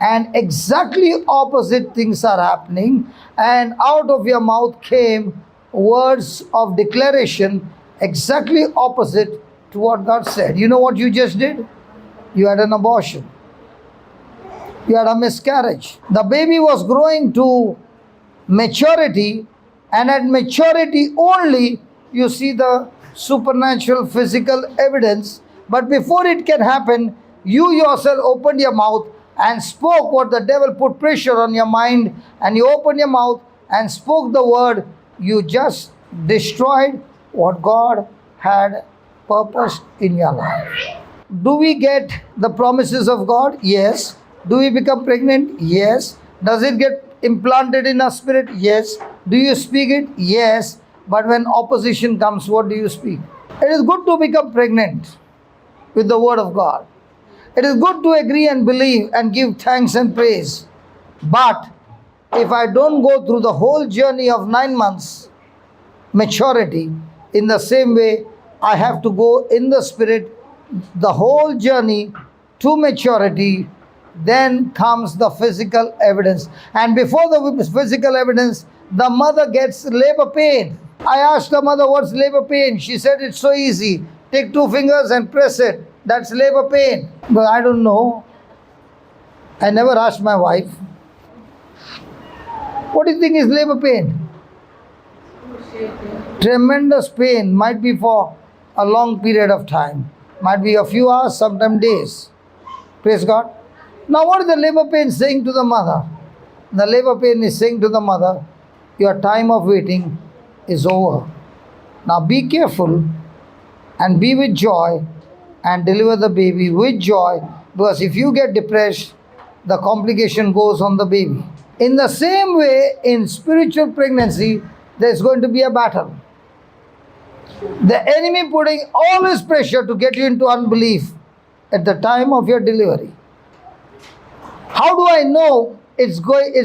A: and exactly opposite things are happening, and out of your mouth came words of declaration exactly opposite to what God said. You know what you just did? You had an abortion. You had a miscarriage. The baby was growing to maturity, and at maturity only you see the supernatural physical evidence. But before it can happen, you yourself opened your mouth and spoke what the devil put pressure on your mind, and you opened your mouth and spoke the word. You just destroyed what God had purposed in your life. Do we get the promises of God? Yes. Do we become pregnant? Yes. Does it get implanted in our spirit? Yes. Do you speak it? Yes. But when opposition comes, what do you speak? It is good to become pregnant with the word of God. It is good to agree and believe and give thanks and praise. But if I don't go through the whole journey of 9 months maturity, in the same way, I have to go in the spirit the whole journey to maturity, then comes the physical evidence. And before the physical evidence, the mother gets labor pain. I asked the mother, what's labor pain? She said, it's so easy. Take 2 fingers and press it. That's labor pain. But I don't know. I never asked my wife. What do you think is labor pain? Tremendous pain. Might be for a long period of time. Might be a few hours, sometimes days. Praise God. Now what is the labor pain saying to the mother? The labor pain is saying to the mother, your time of waiting is over. Now be careful and be with joy and deliver the baby with joy, because if you get depressed, the complication goes on the baby. In the same way, in spiritual pregnancy, there's going to be a battle. The enemy putting all his pressure to get you into unbelief at the time of your delivery. How do I know it's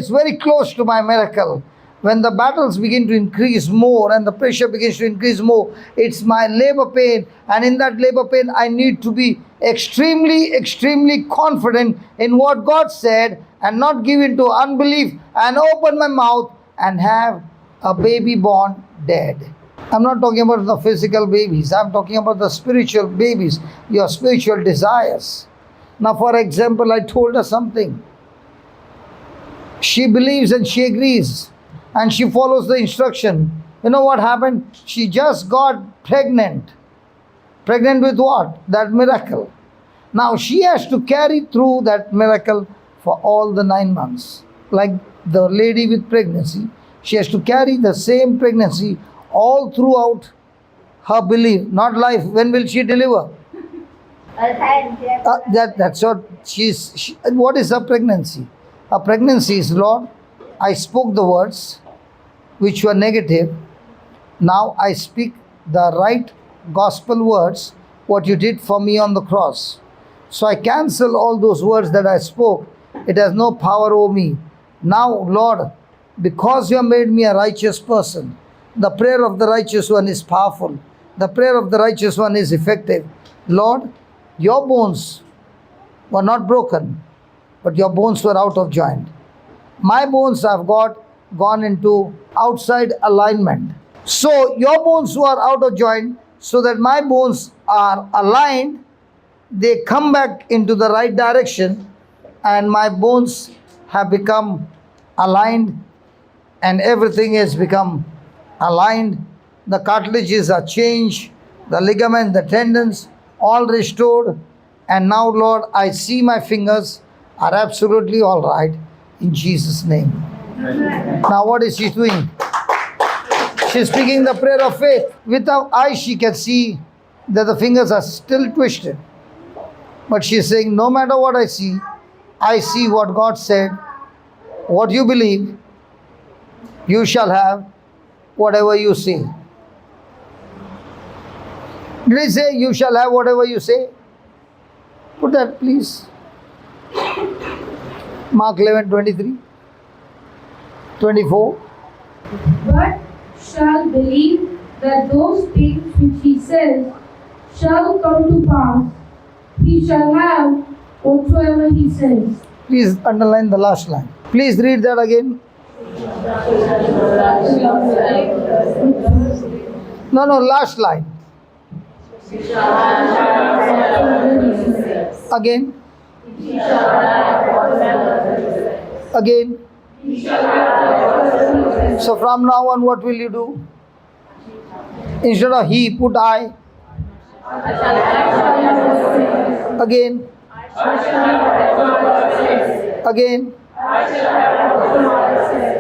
A: very close to my miracle? When the battles begin to increase more and the pressure begins to increase more, it's my labor pain. And in that labor pain, I need to be extremely, extremely confident in what God said and not give in to unbelief and open my mouth and have a baby born dead. I'm not talking about the physical babies. I'm talking about the spiritual babies, your spiritual desires. Now, for example, I told her something. She believes and she agrees. And she follows the instruction. You know what happened? She just got pregnant. Pregnant with what? That miracle. Now she has to carry through that miracle for all the 9 months. Like the lady with pregnancy. She has to carry the same pregnancy all throughout her belief, not life. When will she deliver? That's what what is her pregnancy? Her pregnancy is, Lord, I spoke the words which were negative. Now I speak the right gospel words, what you did for me on the cross. So I cancel all those words that I spoke. It has no power over me. Now, Lord, because you have made me a righteous person, the prayer of the righteous one is powerful. The prayer of the righteous one is effective. Lord, your bones were not broken, but your bones were out of joint. My bones have gone into outside alignment. So your bones were out of joint, so that my bones are aligned. They come back into the right direction, and my bones have become aligned, and everything has become aligned. The cartilages are changed, the ligament, the tendons, all restored. And now, Lord, I see my fingers are absolutely all right in Jesus' name. Now what is she doing? She's speaking the prayer of faith. With her eyes she can see that the fingers are still twisted. But she's saying, no matter what I see what God said. What you believe, you shall have whatever you say. Did I say you shall have whatever you say? Put that please. Mark 11:23, 24.
B: But shall believe that those things which he says shall come to pass. He shall have whatsoever he says.
A: Please underline the last line. Please read that again. No, last line. Again. Again. So from now on, what will you do? Instead of he, put I. Again. Again.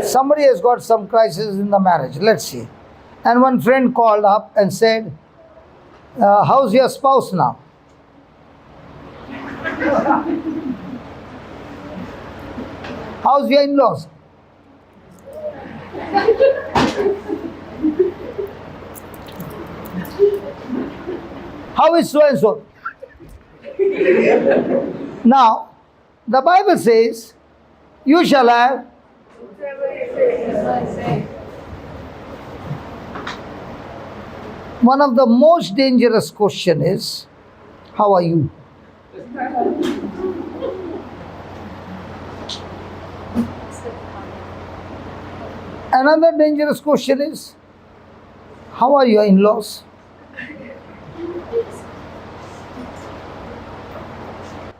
A: Somebody has got some crisis in the marriage. Let's see. And one friend called up and said, how's your spouse now? How's your in-laws? How is so and so? Now, the Bible says, you shall have one of the most dangerous question is, how are you? Another dangerous question is, how are your in-laws?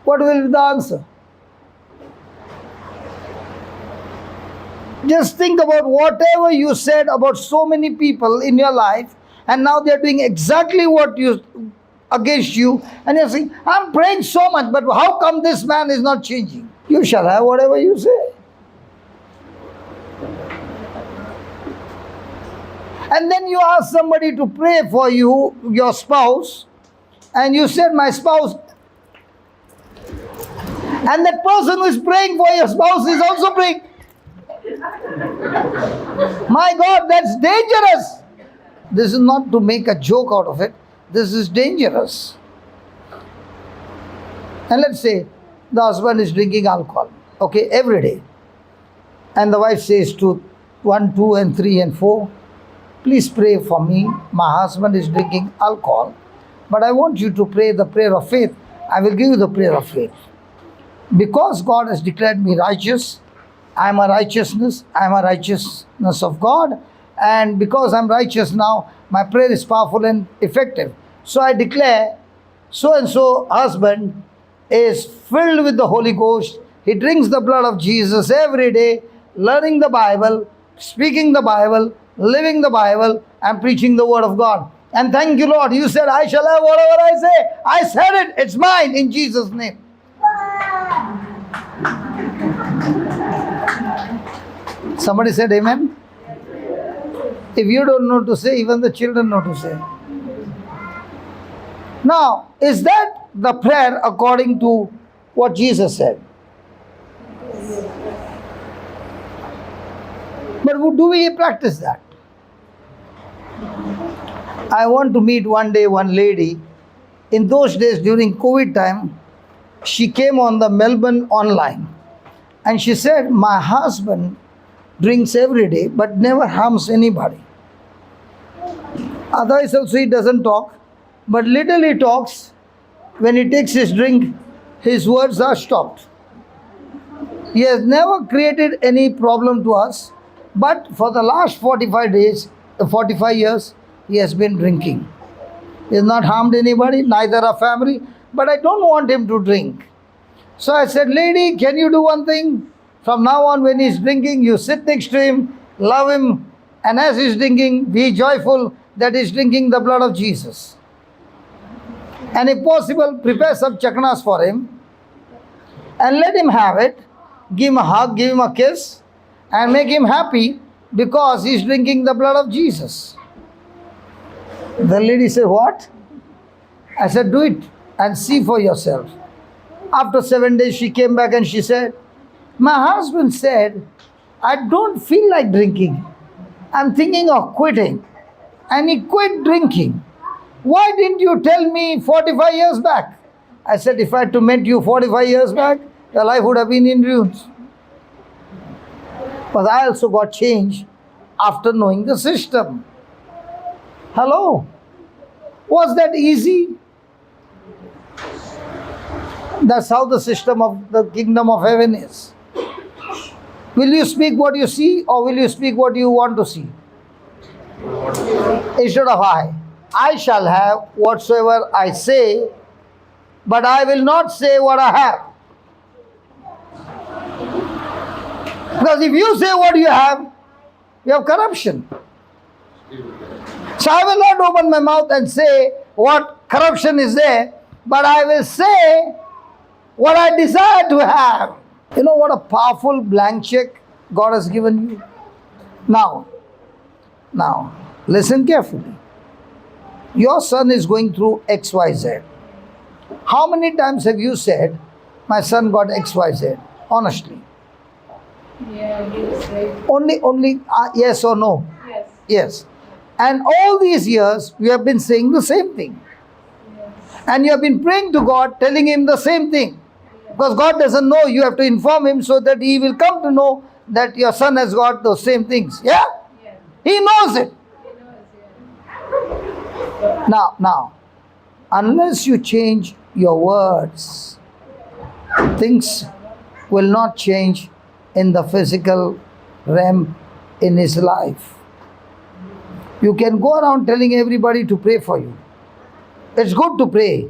A: What will be the answer? Just think about whatever you said about so many people in your life, and now they are doing exactly what you against you, and you're saying, I'm praying so much, but how come this man is not changing? You shall have whatever you say. And then you ask somebody to pray for you, your spouse, and you said, my spouse, and that person who is praying for your spouse is also praying. My God, that's dangerous. This is not to make a joke out of it. This is dangerous. And let's say the husband is drinking alcohol, okay, every day. And the wife says to 1, 2, and 3, and 4, please pray for me. My husband is drinking alcohol, but I want you to pray the prayer of faith. I will give you the prayer of faith. Because God has declared me righteous, I am a righteousness of God, and because I'm righteous now, my prayer is powerful and effective. So I declare, so and so husband is filled with the Holy Ghost. He drinks the blood of Jesus every day, learning the Bible, speaking the Bible, living the Bible, and preaching the word of God. And thank you, Lord. You said, I shall have whatever I say. I said it. It's mine in Jesus' name. Somebody said amen? If you don't know to say, even the children know to say. Now, is that the prayer according to what Jesus said? But do we practice that? I want to meet one day one lady. In those days during COVID time, she came on the Melbourne online and she said, my husband drinks every day but never harms anybody. Otherwise also he doesn't talk, but little he talks, when he takes his drink, his words are stopped. He has never created any problem to us, but for the last 45 years, he has been drinking. He has not harmed anybody, neither a family, but I don't want him to drink. So I said, lady, can you do one thing? From now on, when he's drinking, you sit next to him, love him, and as he's drinking, be joyful that he's drinking the blood of Jesus. And if possible, prepare some chaknas for him and let him have it. Give him a hug, give him a kiss, and make him happy because he's drinking the blood of Jesus. The lady said, what? I said, do it and see for yourself. After 7 days, she came back and she said, my husband said, I don't feel like drinking. I'm thinking of quitting. And he quit drinking. Why didn't you tell me 45 years back? I said, if I had to met you 45 years back, your life would have been in ruins. But I also got changed after knowing the system. Hello? Was that easy? That's how the system of the kingdom of heaven is. Will you speak what you see, or will you speak what you want to see? Instead of I shall have whatsoever I say, but I will not say what I have. Because if you say what you have corruption. So I will not open my mouth and say what corruption is there, but I will say what I desire to have. You know what a powerful blank check God has given you? Now, listen carefully. Your son is going through XYZ. How many times have you said, my son got XYZ? Honestly.
B: Yeah, you say.
A: Only yes or no?
B: Yes.
A: Yes. And all these years, we have been saying the same thing.
B: Yes.
A: And you have been praying to God, telling him the same thing. Because God doesn't know, you have to inform him so that he will come to know that your son has got those same things. Yeah?
B: Yes.
A: He knows it.
B: He knows, yeah.
A: Now, unless you change your words, things will not change in the physical realm in his life. You can go around telling everybody to pray for you. It's good to pray.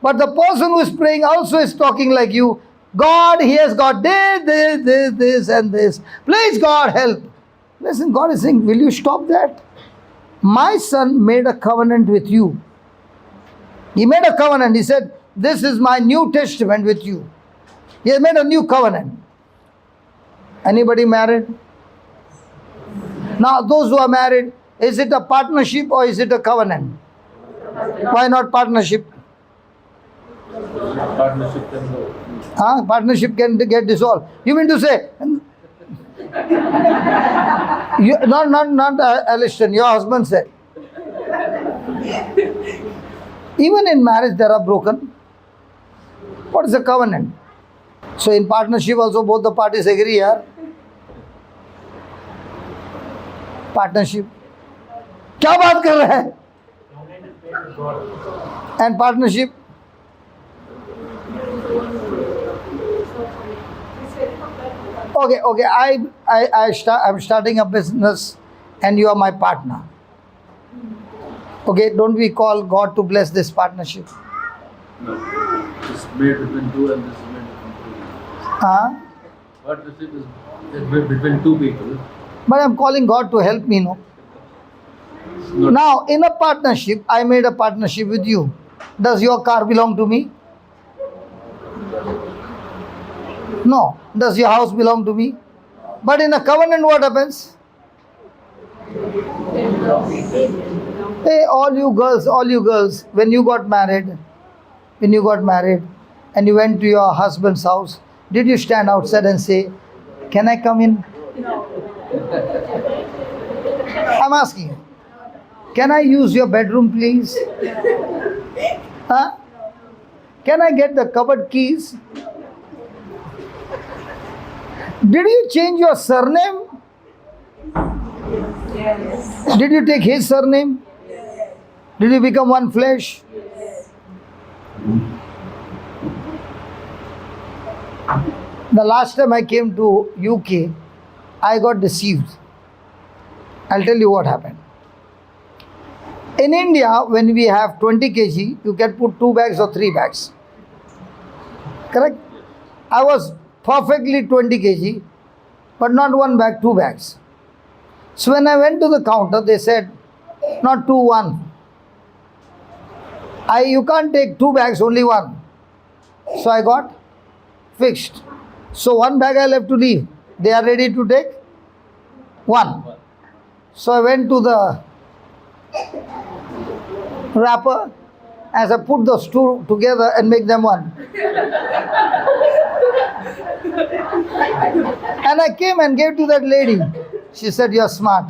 A: But the person who is praying also is talking like you. God, he has got this and this. Please God help. Listen, God is saying, will you stop that? My son made a covenant with you. He made a covenant. He said, this is my New Testament with you. He has made a new covenant. Anybody married? Now, those who are married, is it a partnership or is it a covenant? Why not partnership?
D: Partnership can go.
A: Partnership can get dissolved. You mean to say, not Aliston, your husband said. Even in marriage there are broken. What is a covenant? So in partnership also both the parties agree here. Partnership. क्या बात कर रहे हैं? And partnership. Okay. I'm starting a business, and you are my partner. Okay, don't we call God to bless this partnership?
D: No. It's made between two and this is made between two. Partnership is made between two people.
A: But I'm calling God to help me, no?
D: Not
A: Now, in a partnership, I made a partnership with you. Does your car belong to me? No. Does your house belong to me? But in a covenant, what happens? Hey, all you girls, when you got married, and you went to your husband's house, did you stand outside and say, can I come in? I'm asking you. Can I use your bedroom, please? Can I get the cupboard keys? Did you change your surname?
C: Yes.
A: Did you take his surname? Did you become one flesh? The last time I came to UK, I got deceived. I'll tell you what happened. In India, when we have 20 kg, you can put 2 bags or 3 bags. Correct? I was perfectly 20 kg, but not 1 bag, 2 bags. So when I went to the counter, they said, not 2, 1. You can't take 2 bags, only 1. So I got fixed. So 1 bag I left to leave. They are ready to take 1. So I went to the wrapper as I put those 2 together and make them 1. And I came and gave to that lady. She said, you're smart.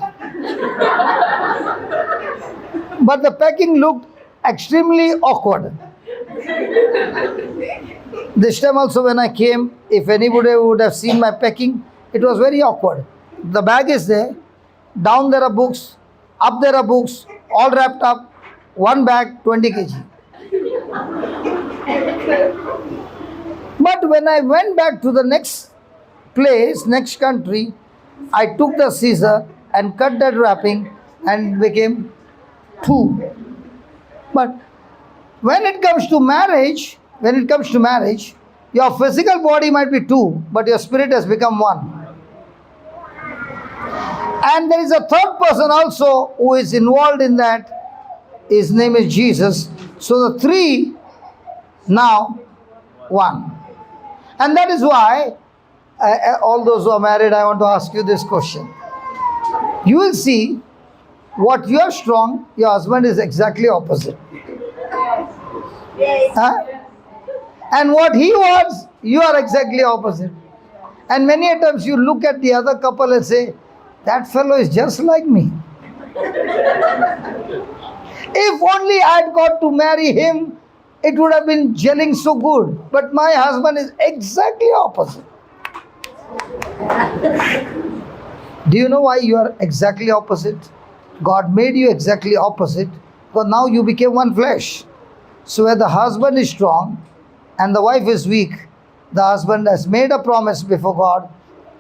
A: But the packing looked extremely awkward. This time also when I came, if anybody would have seen my packing, it was very awkward. The bag is there, down there are books, up there are books, all wrapped up, 1 bag, 20 kg. But when I went back to the next place, next country, I took the scissor and cut that wrapping and became 2. But when it comes to marriage, your physical body might be 2, but your spirit has become 1. And there is a third person also who is involved in that. His name is Jesus. So the 3 now 1. And that is why, all those who are married, I want to ask you this question. You will see what you are strong, your husband is exactly opposite.
C: Yes.
A: And what he wants, you are exactly opposite. And many a times you look at the other couple and say, that fellow is just like me. If only I had got to marry him, it would have been gelling so good. But my husband is exactly opposite. Do you know why you are exactly opposite? God made you exactly opposite because now you became one flesh. So where the husband is strong and the wife is weak, the husband has made a promise before God,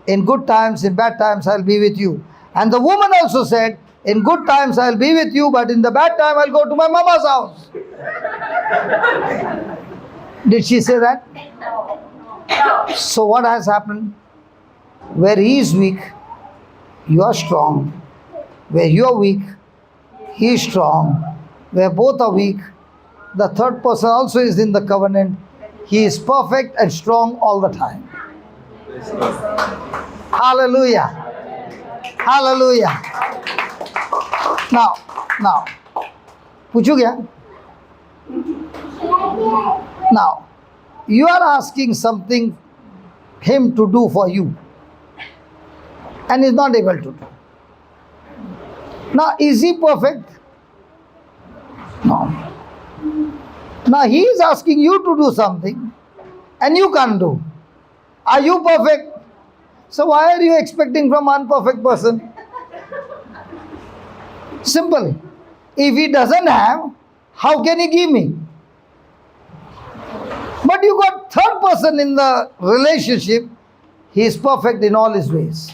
A: in good times, in bad times, I'll be with you. And the woman also said, in good times I'll be with you, but in the bad time I'll go to my mama's house. Did she say that? So what has happened? Where he is weak, you are strong. Where you are weak, he is strong. Where both are weak, the third person also is in the covenant. He is perfect and strong all the time. Hallelujah. Hallelujah. Now, पूछू क्या? Now, you are asking something him to do for you, and is not able to do. Now, is he perfect? No. Now, he is asking you to do something, and you can't do. Are you perfect? So why are you expecting from an unperfect person? Simple. If he doesn't have, how can he give me? But you got third person in the relationship, he is perfect in all his ways.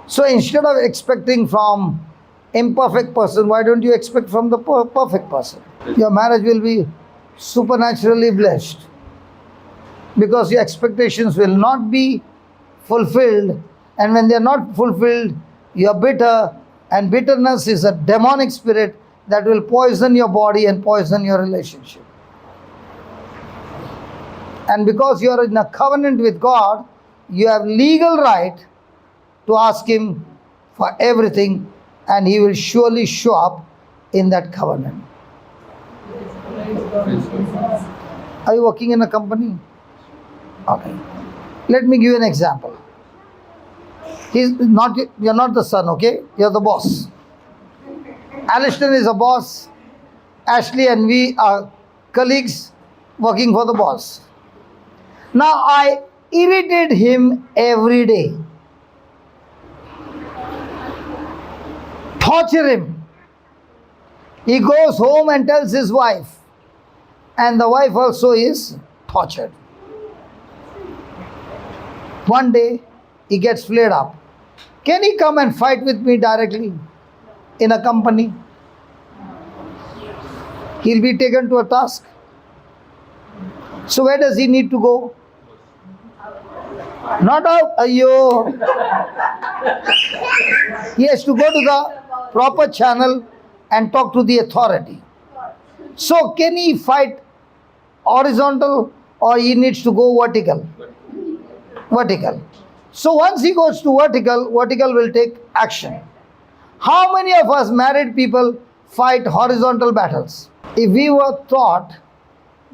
A: So instead of expecting from imperfect person, why don't you expect from the perfect person? Your marriage will be supernaturally blessed, because your expectations will not be fulfilled, and when they are not fulfilled, you are bitter, and bitterness is a demonic spirit that will poison your body and poison your relationship. And because you are in a covenant with God, you have legal right to ask him for everything, and he will surely show up in that covenant. Are you working in a company? Okay. Let me give you an example. You're not the son, okay? You're the boss. Aliston is a boss. Ashley and we are colleagues working for the boss. Now I irritate him every day. Torture him. He goes home and tells his wife, and the wife also is tortured. One day, he gets flared up. Can he come and fight with me directly in a company? He'll be taken to a task. So where does he need to go? Not out. Ayyo. He has to go to the proper channel and talk to the authority. So can he fight horizontal, or he needs to go vertical? Vertical. So once he goes to vertical will take action. How many of us married people fight horizontal battles? If we were taught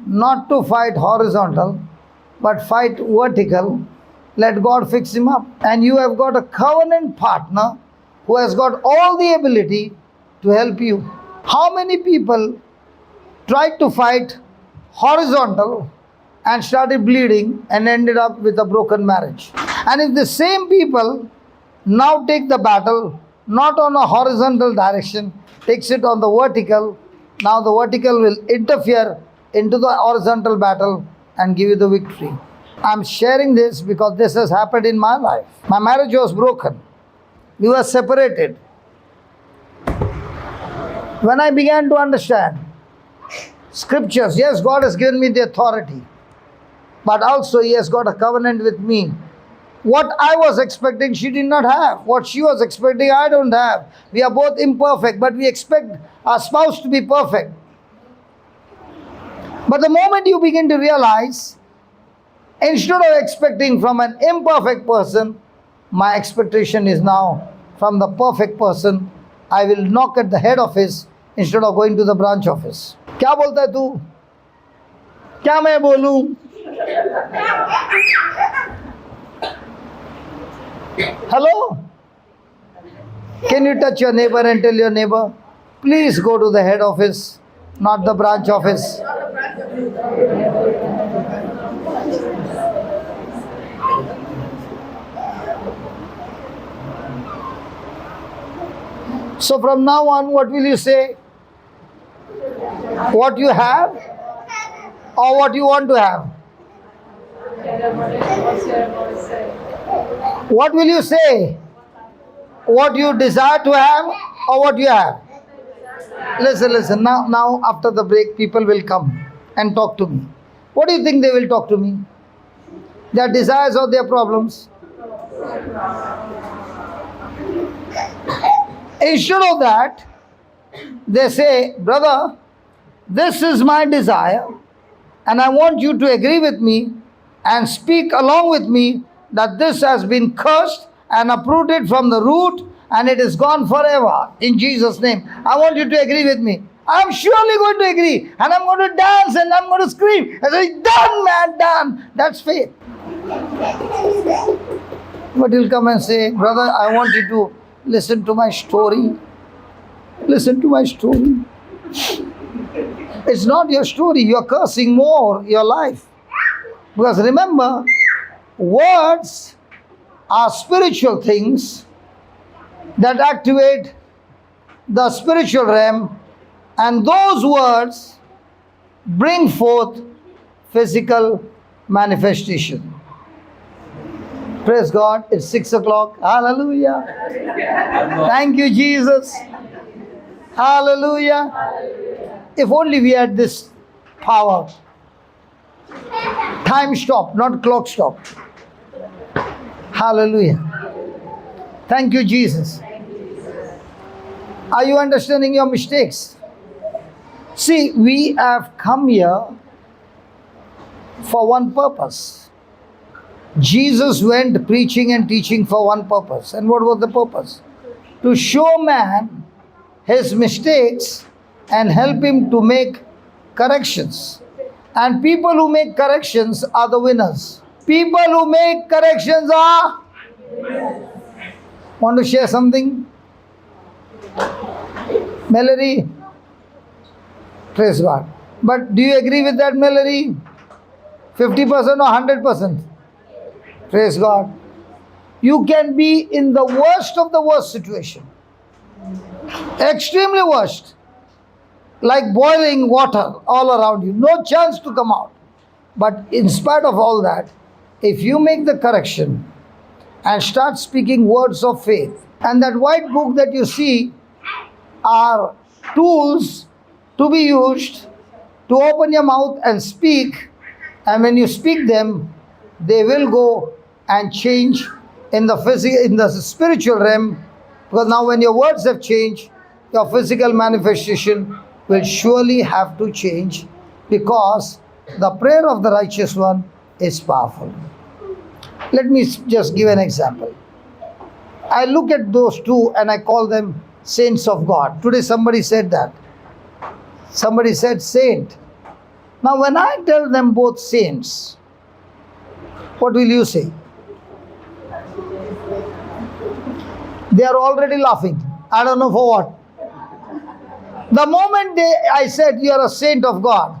A: not to fight horizontal but fight vertical, let God fix him up. And you have got a covenant partner who has got all the ability to help you. How many people tried to fight horizontal and started bleeding and ended up with a broken marriage? And if the same people now take the battle not on a horizontal direction, takes it on the vertical, now the vertical will interfere into the horizontal battle and give you the victory. I'm sharing this because this has happened in my life. My marriage was broken. We were separated. When I began to understand scriptures, yes, God has given me the authority, but also He has got a covenant with me. What I was expecting, she did not have. What she was expecting, I don't have. We are both imperfect, but we expect our spouse to be perfect. But the moment you begin to realize, instead of expecting from an imperfect person, my expectation is now from the perfect person. I will knock at the head office instead of going to the branch office. क्या बोलता है तू? क्या मैं बोलूं? Hello? Can you touch your neighbor and tell your neighbor, please go to the head office, not the branch office? So from now on, what will you say? What you have or what you want to have? What will you say? What you desire to have or what you have? Listen. Now after the break, people will come and talk to me. What do you think they will talk to me? Their desires or their problems? Instead of that, they say, brother, this is my desire, and I want you to agree with me and speak along with me that this has been cursed and uprooted from the root and it is gone forever. In Jesus' name. I want you to agree with me. I'm surely going to agree, and I'm going to dance and I'm going to scream. I say, done, man, done. That's faith. But he'll come and say, brother, I want you to listen to my story. Listen to my story. It's not your story. You're cursing more your life. Because remember, words are spiritual things that activate the spiritual realm, and those words bring forth physical manifestation. Praise God. It's 6 o'clock. Hallelujah. Thank you, Jesus. Hallelujah. If only we had this power. Time stop, not clock stop. Hallelujah. Thank you, Jesus. Are you understanding your mistakes? See, we have come here for one purpose. Jesus went preaching and teaching for one purpose. And what was the purpose? To show man his mistakes and help him to make corrections. And people who make corrections are the winners. People who make corrections are... Want to share something? Mallory? Praise God. But do you agree with that, Mallory? 50% or 100%? Praise God. You can be in the worst of the worst situation. Extremely worst. Like boiling water all around you. No chance to come out. But in spite of all that, if you make the correction and start speaking words of faith, and that white book that you see are tools to be used to open your mouth and speak, and when you speak them, they will go and change in the spiritual realm, because now when your words have changed, your physical manifestation will surely have to change, because the prayer of the righteous one is powerful. Let me just give an example. I look at those two and I call them saints of God. Today somebody said that. Somebody said saint. Now when I tell them both saints, what will you say? They are already laughing. I don't know for what. The moment I said you are a saint of God,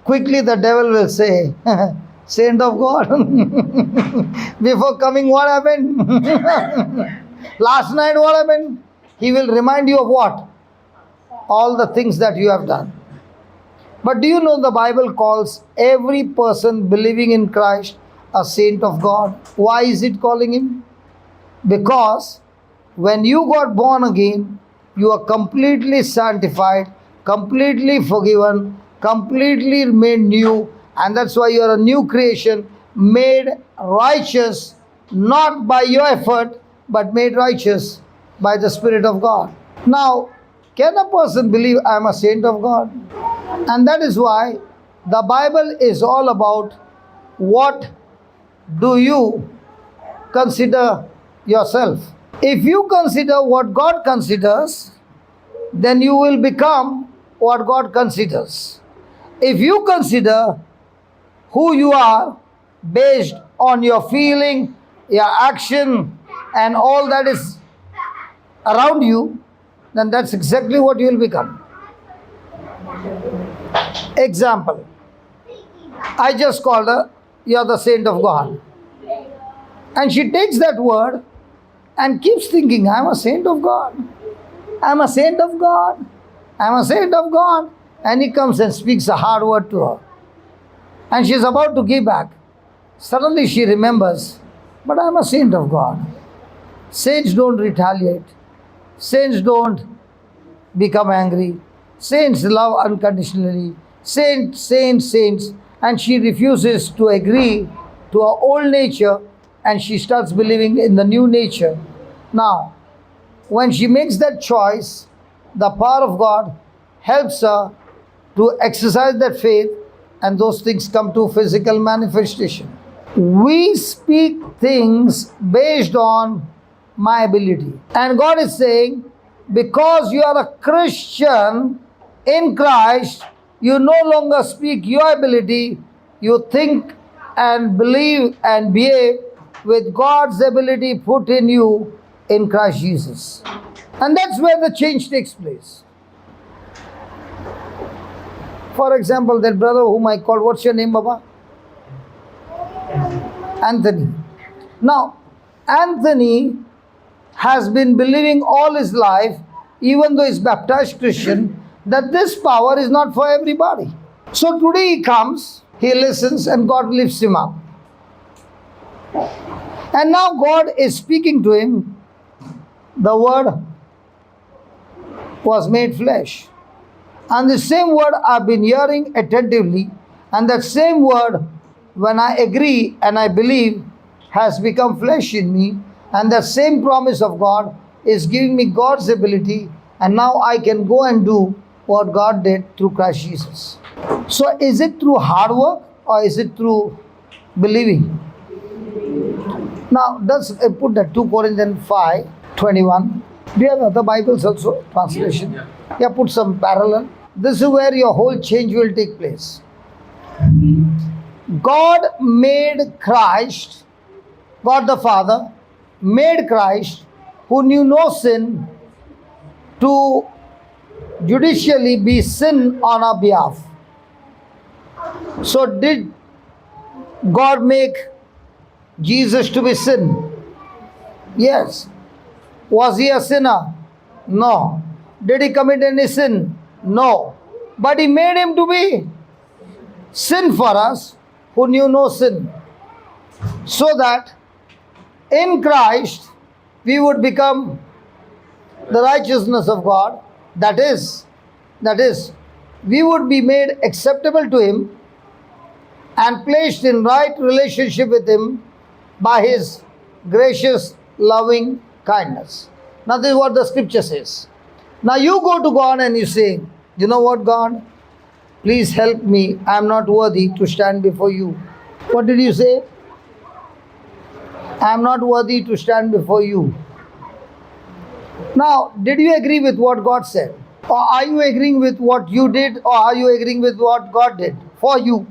A: quickly the devil will say, saint of God. Before coming, what happened? Last night, what happened? He will remind you of what? All the things that you have done. But do you know the Bible calls every person believing in Christ a saint of God? Why is it calling him? Because when you got born again, you are completely sanctified, completely forgiven, completely made new, and that's why you are a new creation, made righteous, not by your effort, but made righteous by the Spirit of God. Now, can a person believe I am a saint of God? And that is why the Bible is all about what do you consider yourself. If you consider what God considers, then you will become what God considers. If you consider who you are based on your feeling, your action, and all that is around you, then that's exactly what you will become. Example, I just called her, you're the saint of God. And she takes that word and keeps thinking, I'm a saint of God. I'm a saint of God. I'm a saint of God. And he comes and speaks a hard word to her. And she's about to give back. Suddenly she remembers, but I'm a saint of God. Saints don't retaliate. Saints don't become angry. Saints love unconditionally. Saints. And she refuses to agree to her old nature and she starts believing in the new nature. Now, when she makes that choice, the power of God helps her to exercise that faith and those things come to physical manifestation. We speak things based on my ability. And God is saying, because you are a Christian in Christ, you no longer speak your ability, you think and believe and behave with God's ability put in you in Christ Jesus. And that's where the change takes place. For example, that brother whom I called, what's your name, Baba? Anthony. Now, Anthony has been believing all his life, even though he's baptized Christian, that this power is not for everybody. So today he comes, he listens, and God lifts him up. And now God is speaking to him. The Word was made flesh. And the same word I've been hearing attentively, and that same word, when I agree and I believe, has become flesh in me, and the same promise of God is giving me God's ability, and now I can go and do what God did through Christ Jesus. So is it through hard work or is it through believing? Now, let's put that 2 Corinthians 5:21. Do you have other Bibles also? Translation? Yeah, put some parallel. This is where your whole change will take place. God made Christ, God the Father, made Christ, who knew no sin, to judicially be sin on our behalf. So did God make Jesus to be sin? Yes. Was he a sinner? No. Did he commit any sin? No. But he made him to be sin for us who knew no sin. So that in Christ we would become the righteousness of God. That is, we would be made acceptable to him and placed in right relationship with him by his gracious, loving kindness. Now this is what the scripture says. Now you go to God and you say, you know what, God? Please help me. I am not worthy to stand before you. What did you say? I am not worthy to stand before you. Now, did you agree with what God said? Or are you agreeing with what you did? Or are you agreeing with what God did for you?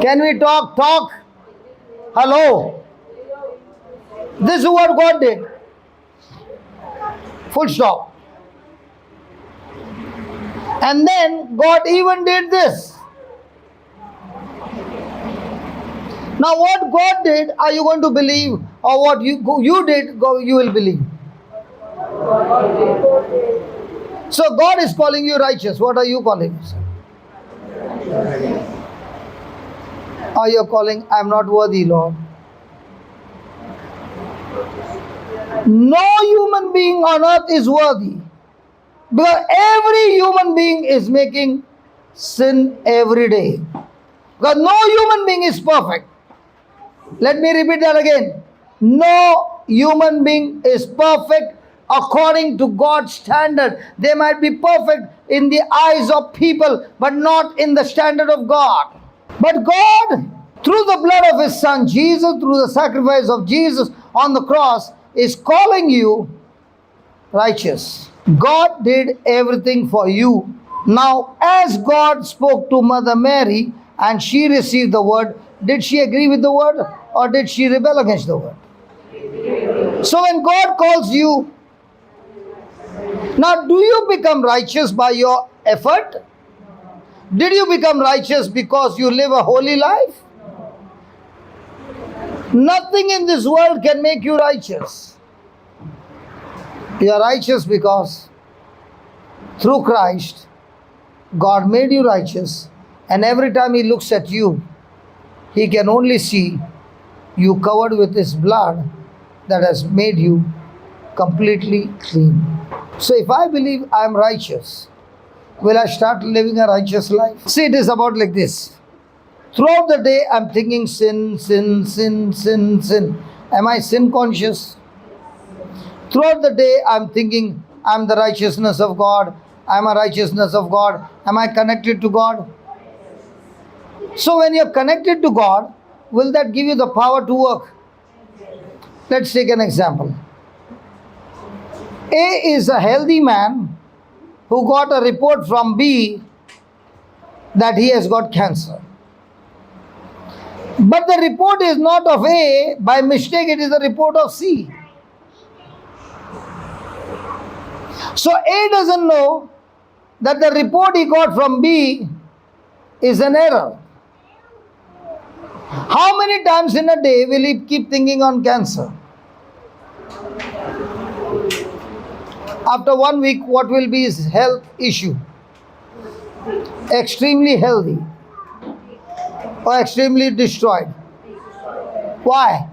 A: Can we talk? Talk. Hello. This is what God did. Full stop. And then God even did this. Now what God did, are you going to believe? Or what you did, you will believe. So God is calling you righteous. What are you calling yourself? Or you are calling, I am not worthy, Lord. No human being on earth is worthy. Because every human being is making sin every day. Because no human being is perfect. Let me repeat that again. No human being is perfect according to God's standard. They might be perfect in the eyes of people, but not in the standard of God. But God, through the blood of his son Jesus, through the sacrifice of Jesus on the cross, is calling you righteous. God did everything for you. Now, as God spoke to Mother Mary and she received the word, did she agree with the word or did she rebel against the word? So when God calls you, now do you become righteous by your effort? Did you become righteous because you live a holy life? Nothing in this world can make you righteous. You are righteous because through Christ, God made you righteous, and every time he looks at you, he can only see you covered with his blood that has made you completely clean. So if I believe I am righteous, will I start living a righteous life? See, it is about like this. Throughout the day, I'm thinking sin, sin, sin, sin, sin. Am I sin conscious? Throughout the day, I'm thinking, I'm the righteousness of God. I'm a righteousness of God. Am I connected to God? So when you're connected to God, will that give you the power to work? Let's take an example. A is a healthy man who got a report from B that he has got cancer. But the report is not of A. By mistake, it is the report of C. So A doesn't know that the report he got from B is an error. How many times in a day will he keep thinking on cancer? After 1 week, what will be his health issue? Extremely healthy or extremely destroyed. Why?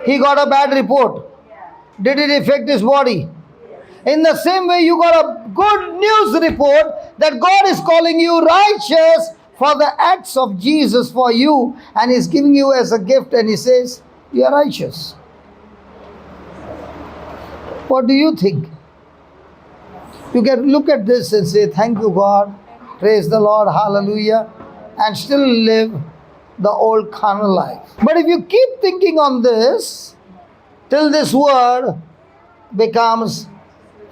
A: He got a bad report. Did it affect his body? In the same way, you got a good news report that God is calling you righteous for the acts of Jesus for you, and He's giving you as a gift, and He says, you are righteous. What do you think? You can look at this and say, thank you, God, praise the Lord, hallelujah, and still live the old carnal life. But if you keep thinking on this, till this word becomes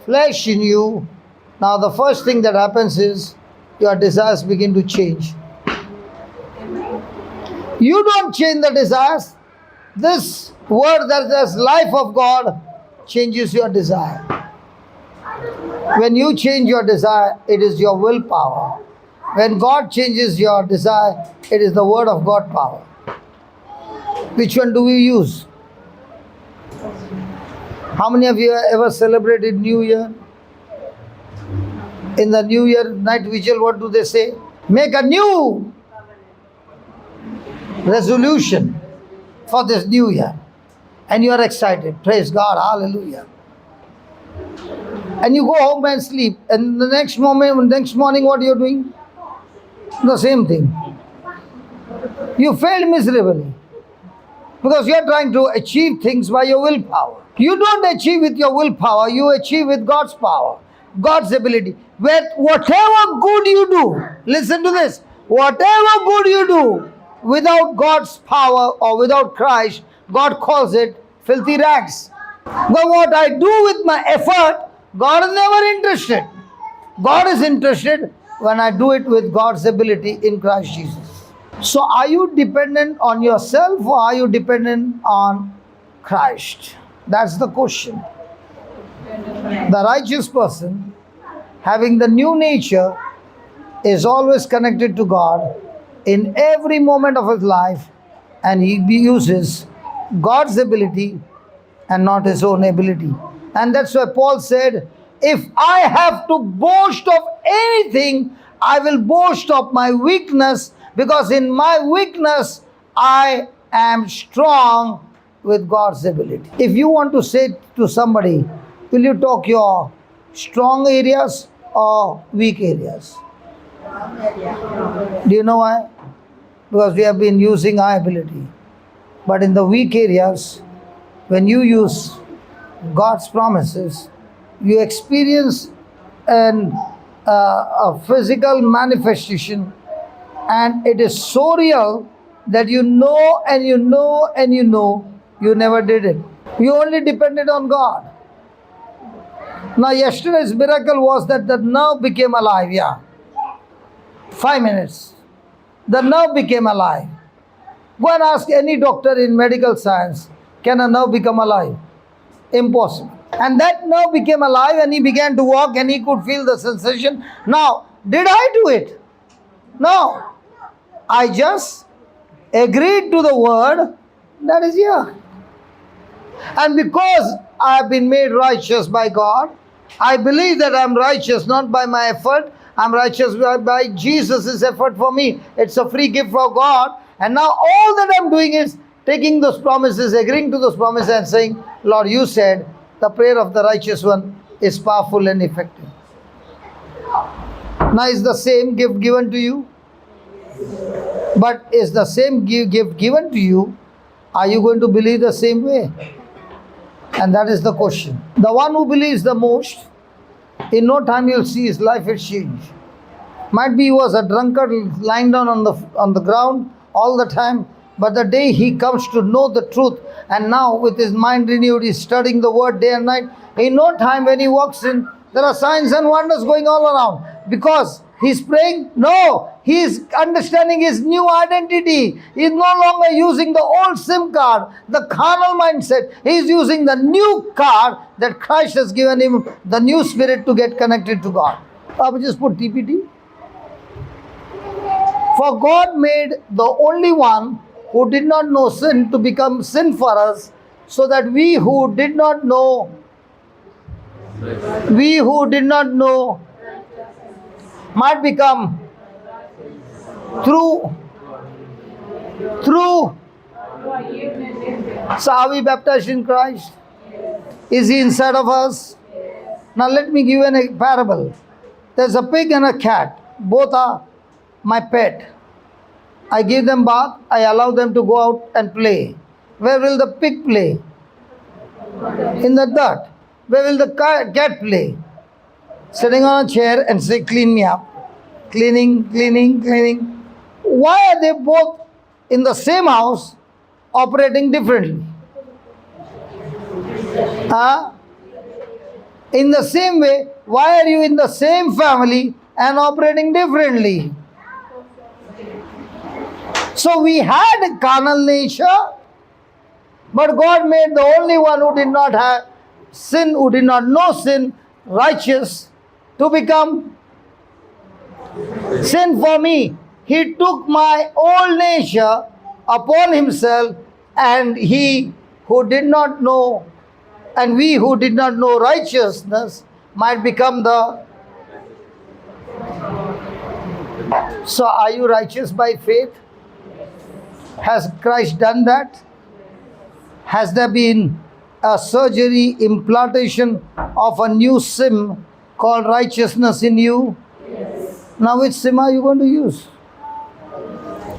A: flesh in you, now the first thing that happens is your desires begin to change. You don't change the desires. This word that is life of God changes your desire. When you change your desire, it is your willpower. When God changes your desire, it is the word of God power. Which one do we use? How many of you have ever celebrated New Year? In the New Year night vigil, what do they say? Make a new resolution for this New Year. And you are excited. Praise God. Hallelujah. And you go home and sleep. And the next morning, what you are doing? The same thing. You failed miserably. Because you are trying to achieve things by your willpower. You don't achieve with your willpower. You achieve with God's power. God's ability. Whatever good you do, listen to this. Whatever good you do, without God's power or without Christ, God calls it filthy rags. But what I do with my effort, God is never interested. God is interested when I do it with God's ability in Christ Jesus. So are you dependent on yourself or are you dependent on Christ? That's the question. The righteous person, having the new nature, is always connected to God in every moment of his life, and he uses God's ability and not his own ability. And that's why Paul said, if I have to boast of anything, I will boast of my weakness, because in my weakness I am strong with God's ability. If you want to say to somebody, will you talk your strong areas or weak areas? Do you know why? Because we have been using our ability. But in the weak areas, when you use God's promises, you experience a physical manifestation, and it is so real that you know and you know and you know you never did it. You only depended on God. Now yesterday's miracle was that the nerve became alive. 5 minutes. The nerve became alive. Go and ask any doctor in medical science, can a nerve become alive? Impossible. And that nerve became alive and he began to walk and he could feel the sensation. Now, did I do it? No. I just agreed to the word that is here. And because I have been made righteous by God, I believe that I am righteous not by my effort. I am righteous by Jesus' effort for me. It's a free gift from God. And now all that I am doing is taking those promises, agreeing to those promises and saying, Lord, you said the prayer of the righteous one is powerful and effective. Now is the same gift given to you? But is the same gift given to you, are you going to believe the same way? And that is the question. The one who believes the most, in no time you'll see his life will change. Might be he was a drunkard lying down on the ground all the time, but the day he comes to know the truth, and now with his mind renewed, he's studying the word day and night, in no time when he walks in, there are signs and wonders going all around. Because he's praying? No, he's understanding his new identity. He's no longer using the old SIM card, the carnal mindset. He's using the new card that Christ has given him, the new spirit to get connected to God. I will just put TPT. For God made the only one who did not know sin to become sin for us, so that we who did not know might become through. So are we baptized in Christ? Is he inside of us? Now let me give you a parable. There's a pig and a cat. Both are my pet. I give them bath. I allow them to go out and play. Where will the pig play? In the dirt. Where will the cat play? Sitting on a chair and say, clean me up. Cleaning. Why are they both in the same house operating differently? In the same way, why are you in the same family and operating differently? So we had a carnal nature, but God made the only one who did not have sin, who did not know sin, righteous, to become sin for me. He took my old nature upon himself, and he who did not know, and we who did not know righteousness might become the. So are you righteous by faith? Has Christ done that? Has there been a surgery, implantation of a new SIM called righteousness in you?
C: Yes.
A: Now which SIM are you going to use?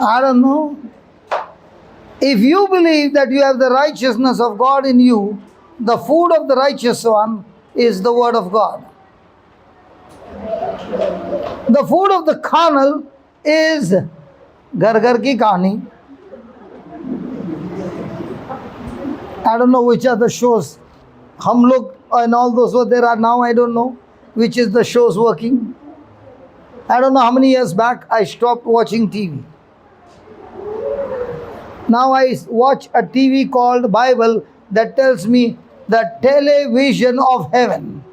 A: I don't know. If you believe that you have the righteousness of God in you, the food of the righteous one is the word of God. The food of the carnal is Ghar Ghar Ki Kahani. I don't know which are the shows. Hum Log and all those what there are now, I don't know which is the shows working. I don't know how many years back I stopped watching TV. Now I watch a TV called Bible that tells me the television of heaven.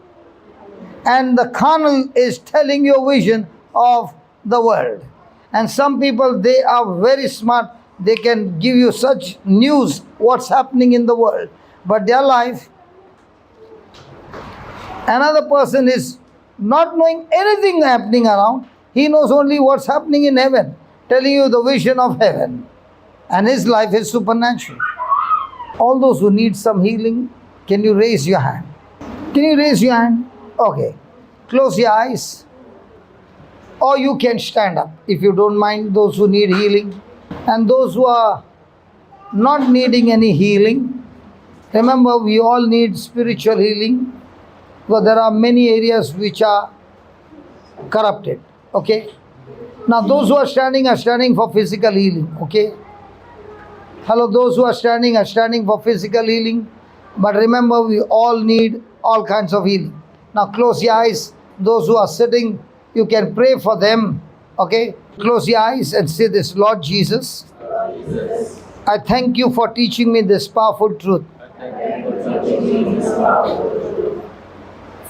A: And the carnal is telling you a vision of the world. And some people, they are very smart. They can give you such news, what's happening in the world. But their life, another person is not knowing anything happening around. He knows only what's happening in heaven, telling you the vision of heaven. And his life is supernatural. All those who need some healing, can you raise your hand? Can you raise your hand? Okay. Close your eyes. Or you can stand up if you don't mind, those who need healing. And those who are not needing any healing, remember we all need spiritual healing, because there are many areas which are corrupted. Okay? Now those who are standing for physical healing. Okay? Hello, those who are standing for physical healing. But remember, we all need all kinds of healing. Now close your eyes. Those who are sitting, you can pray for them. Okay? Close your eyes and say this: Lord Jesus, I thank you for teaching me this powerful truth.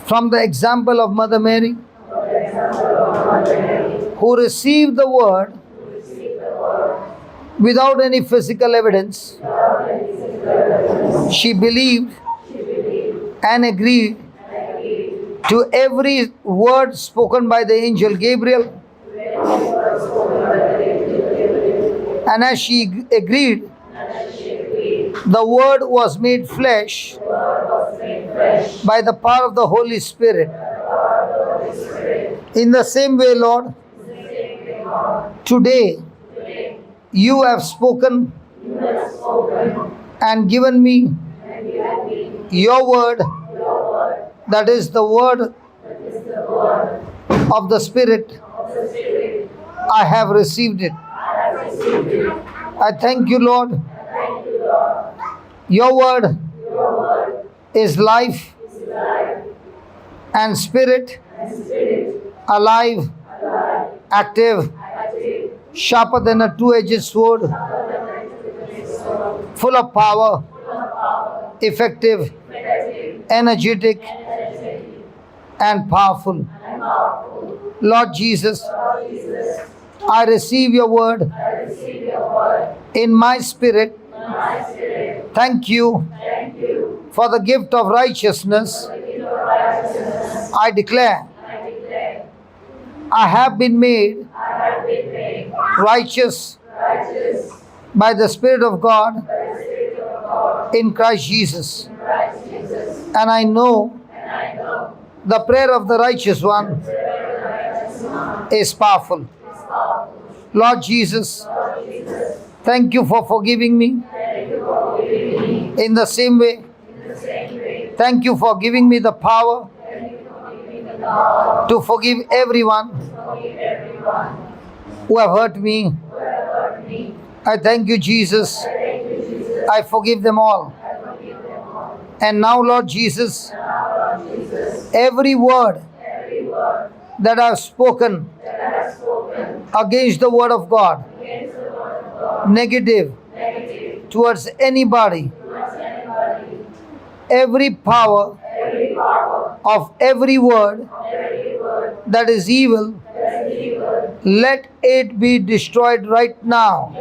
A: From the example of Mother Mary, who received the word without any physical evidence. She believed and agreed to every word spoken by the angel Gabriel. And as she agreed, The Word was made flesh by the power of the Holy Spirit. In the same way, Lord, today you have spoken and given me your word, that is the word of the Spirit. I have received it. I thank you, Lord. Your word is life and spirit, alive, active, sharper than a two-edged sword, full of power, effective, energetic, and powerful. Lord Jesus, I receive your word in my spirit. Thank you for the gift of righteousness. I declare I have been made righteous by the Spirit of God in Christ Jesus. And I know the prayer of the righteous one is powerful. Lord Jesus, thank you for forgiving me. In the same way, thank you for giving me the power to forgive everyone who have hurt me. I thank you, Jesus. I forgive them all. And now, Lord Jesus, every word that I have spoken against the word of God, negative towards anybody, every power of every word that is evil, let it be destroyed right now.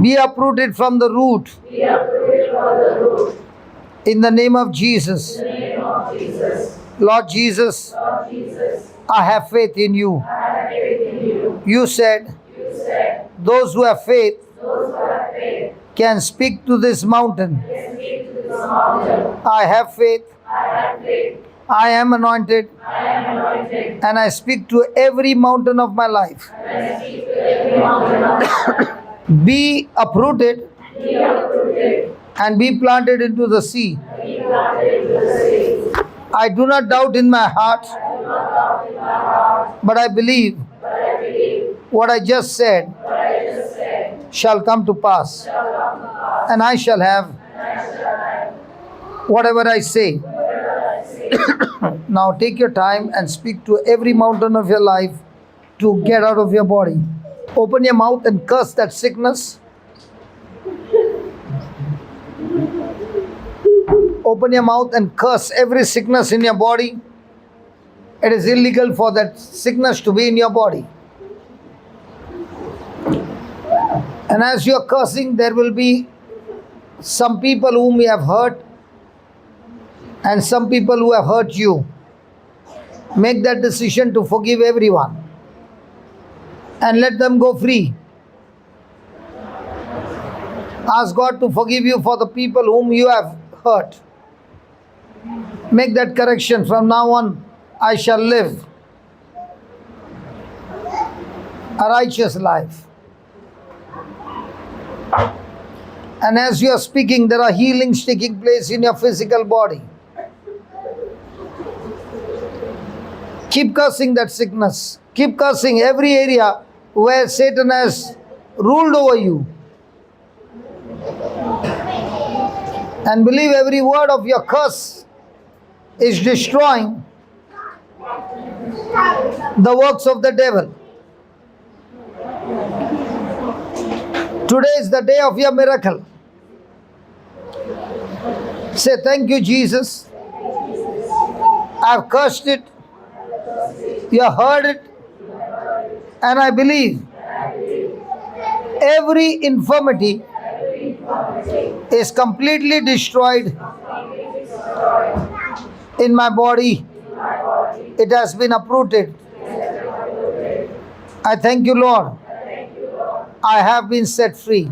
A: Be uprooted from the root. In the name of Jesus. Lord Jesus, I have faith in you. You said, those who have faith can speak to this mountain. I have faith. I am anointed. And I speak to every mountain of my life. Be uprooted and be planted into the sea. I do not doubt in my heart, but I believe what I just said shall come to pass, and I shall have whatever I say. Now take your time and speak to every mountain of your life to get out of your body. Open your mouth and curse that sickness. Open your mouth and curse every sickness in your body. It is illegal for that sickness to be in your body. And as you are cursing, there will be some people whom you have hurt and some people who have hurt you. Make that decision to forgive everyone and let them go free. Ask God to forgive you for the people whom you have hurt. Make that correction. From now on, I shall live a righteous life. And as you are speaking, there are healings taking place in your physical body. Keep cursing that sickness. Keep cursing every area where Satan has ruled over you. And believe every word of your curse is destroying the works of the devil. Today is the day of your miracle. Say, thank you, Jesus. I've cursed it. You heard it. And I believe every infirmity is completely destroyed in my body. It has been uprooted. I thank you, Lord. I have been set free.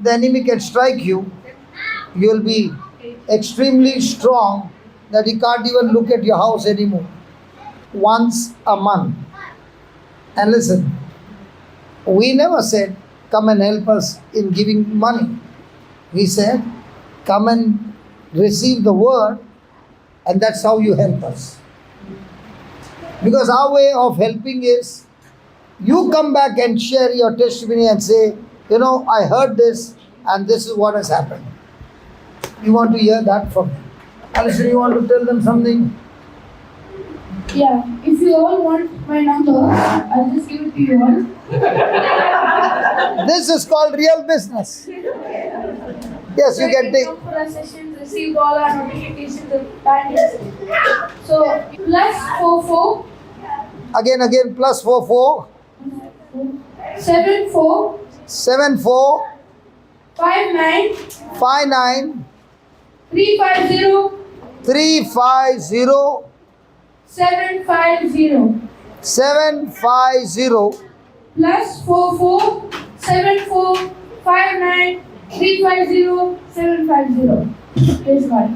A: the enemy can strike you, you will be extremely strong that he can't even look at your house anymore. Once a month. And listen, we never said, come and help us in giving money. We said, come and receive the word, and that's how you help us. Because our way of helping is, you come back and share your testimony and say, I heard this and this is what has happened. You want to hear that from me. Alison, you want to tell them something?
B: Yeah, if you all want my number, I'll just give it to you all.
A: This is called real business. Yes, you can take.
B: Come for our sessions, receive all our notifications and timings. So, +44
A: Again, +44
B: 74
A: 74
B: 59
A: 59
B: 350
A: 350
B: 750
A: 750
B: +44 74 59 350 750. Praise God.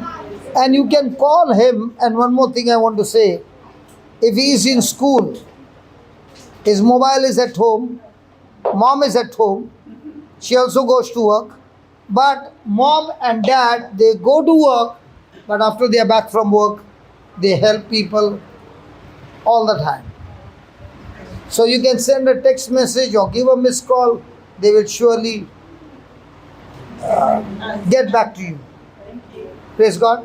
A: And you can call him. And one more thing I want to say, if he is in school, his mobile is at home, mom is at home, she also goes to work, but mom and dad, they go to work, but after they are back from work, they help people all the time. So you can send a text message or give a missed call, they will surely get back to you. Praise God.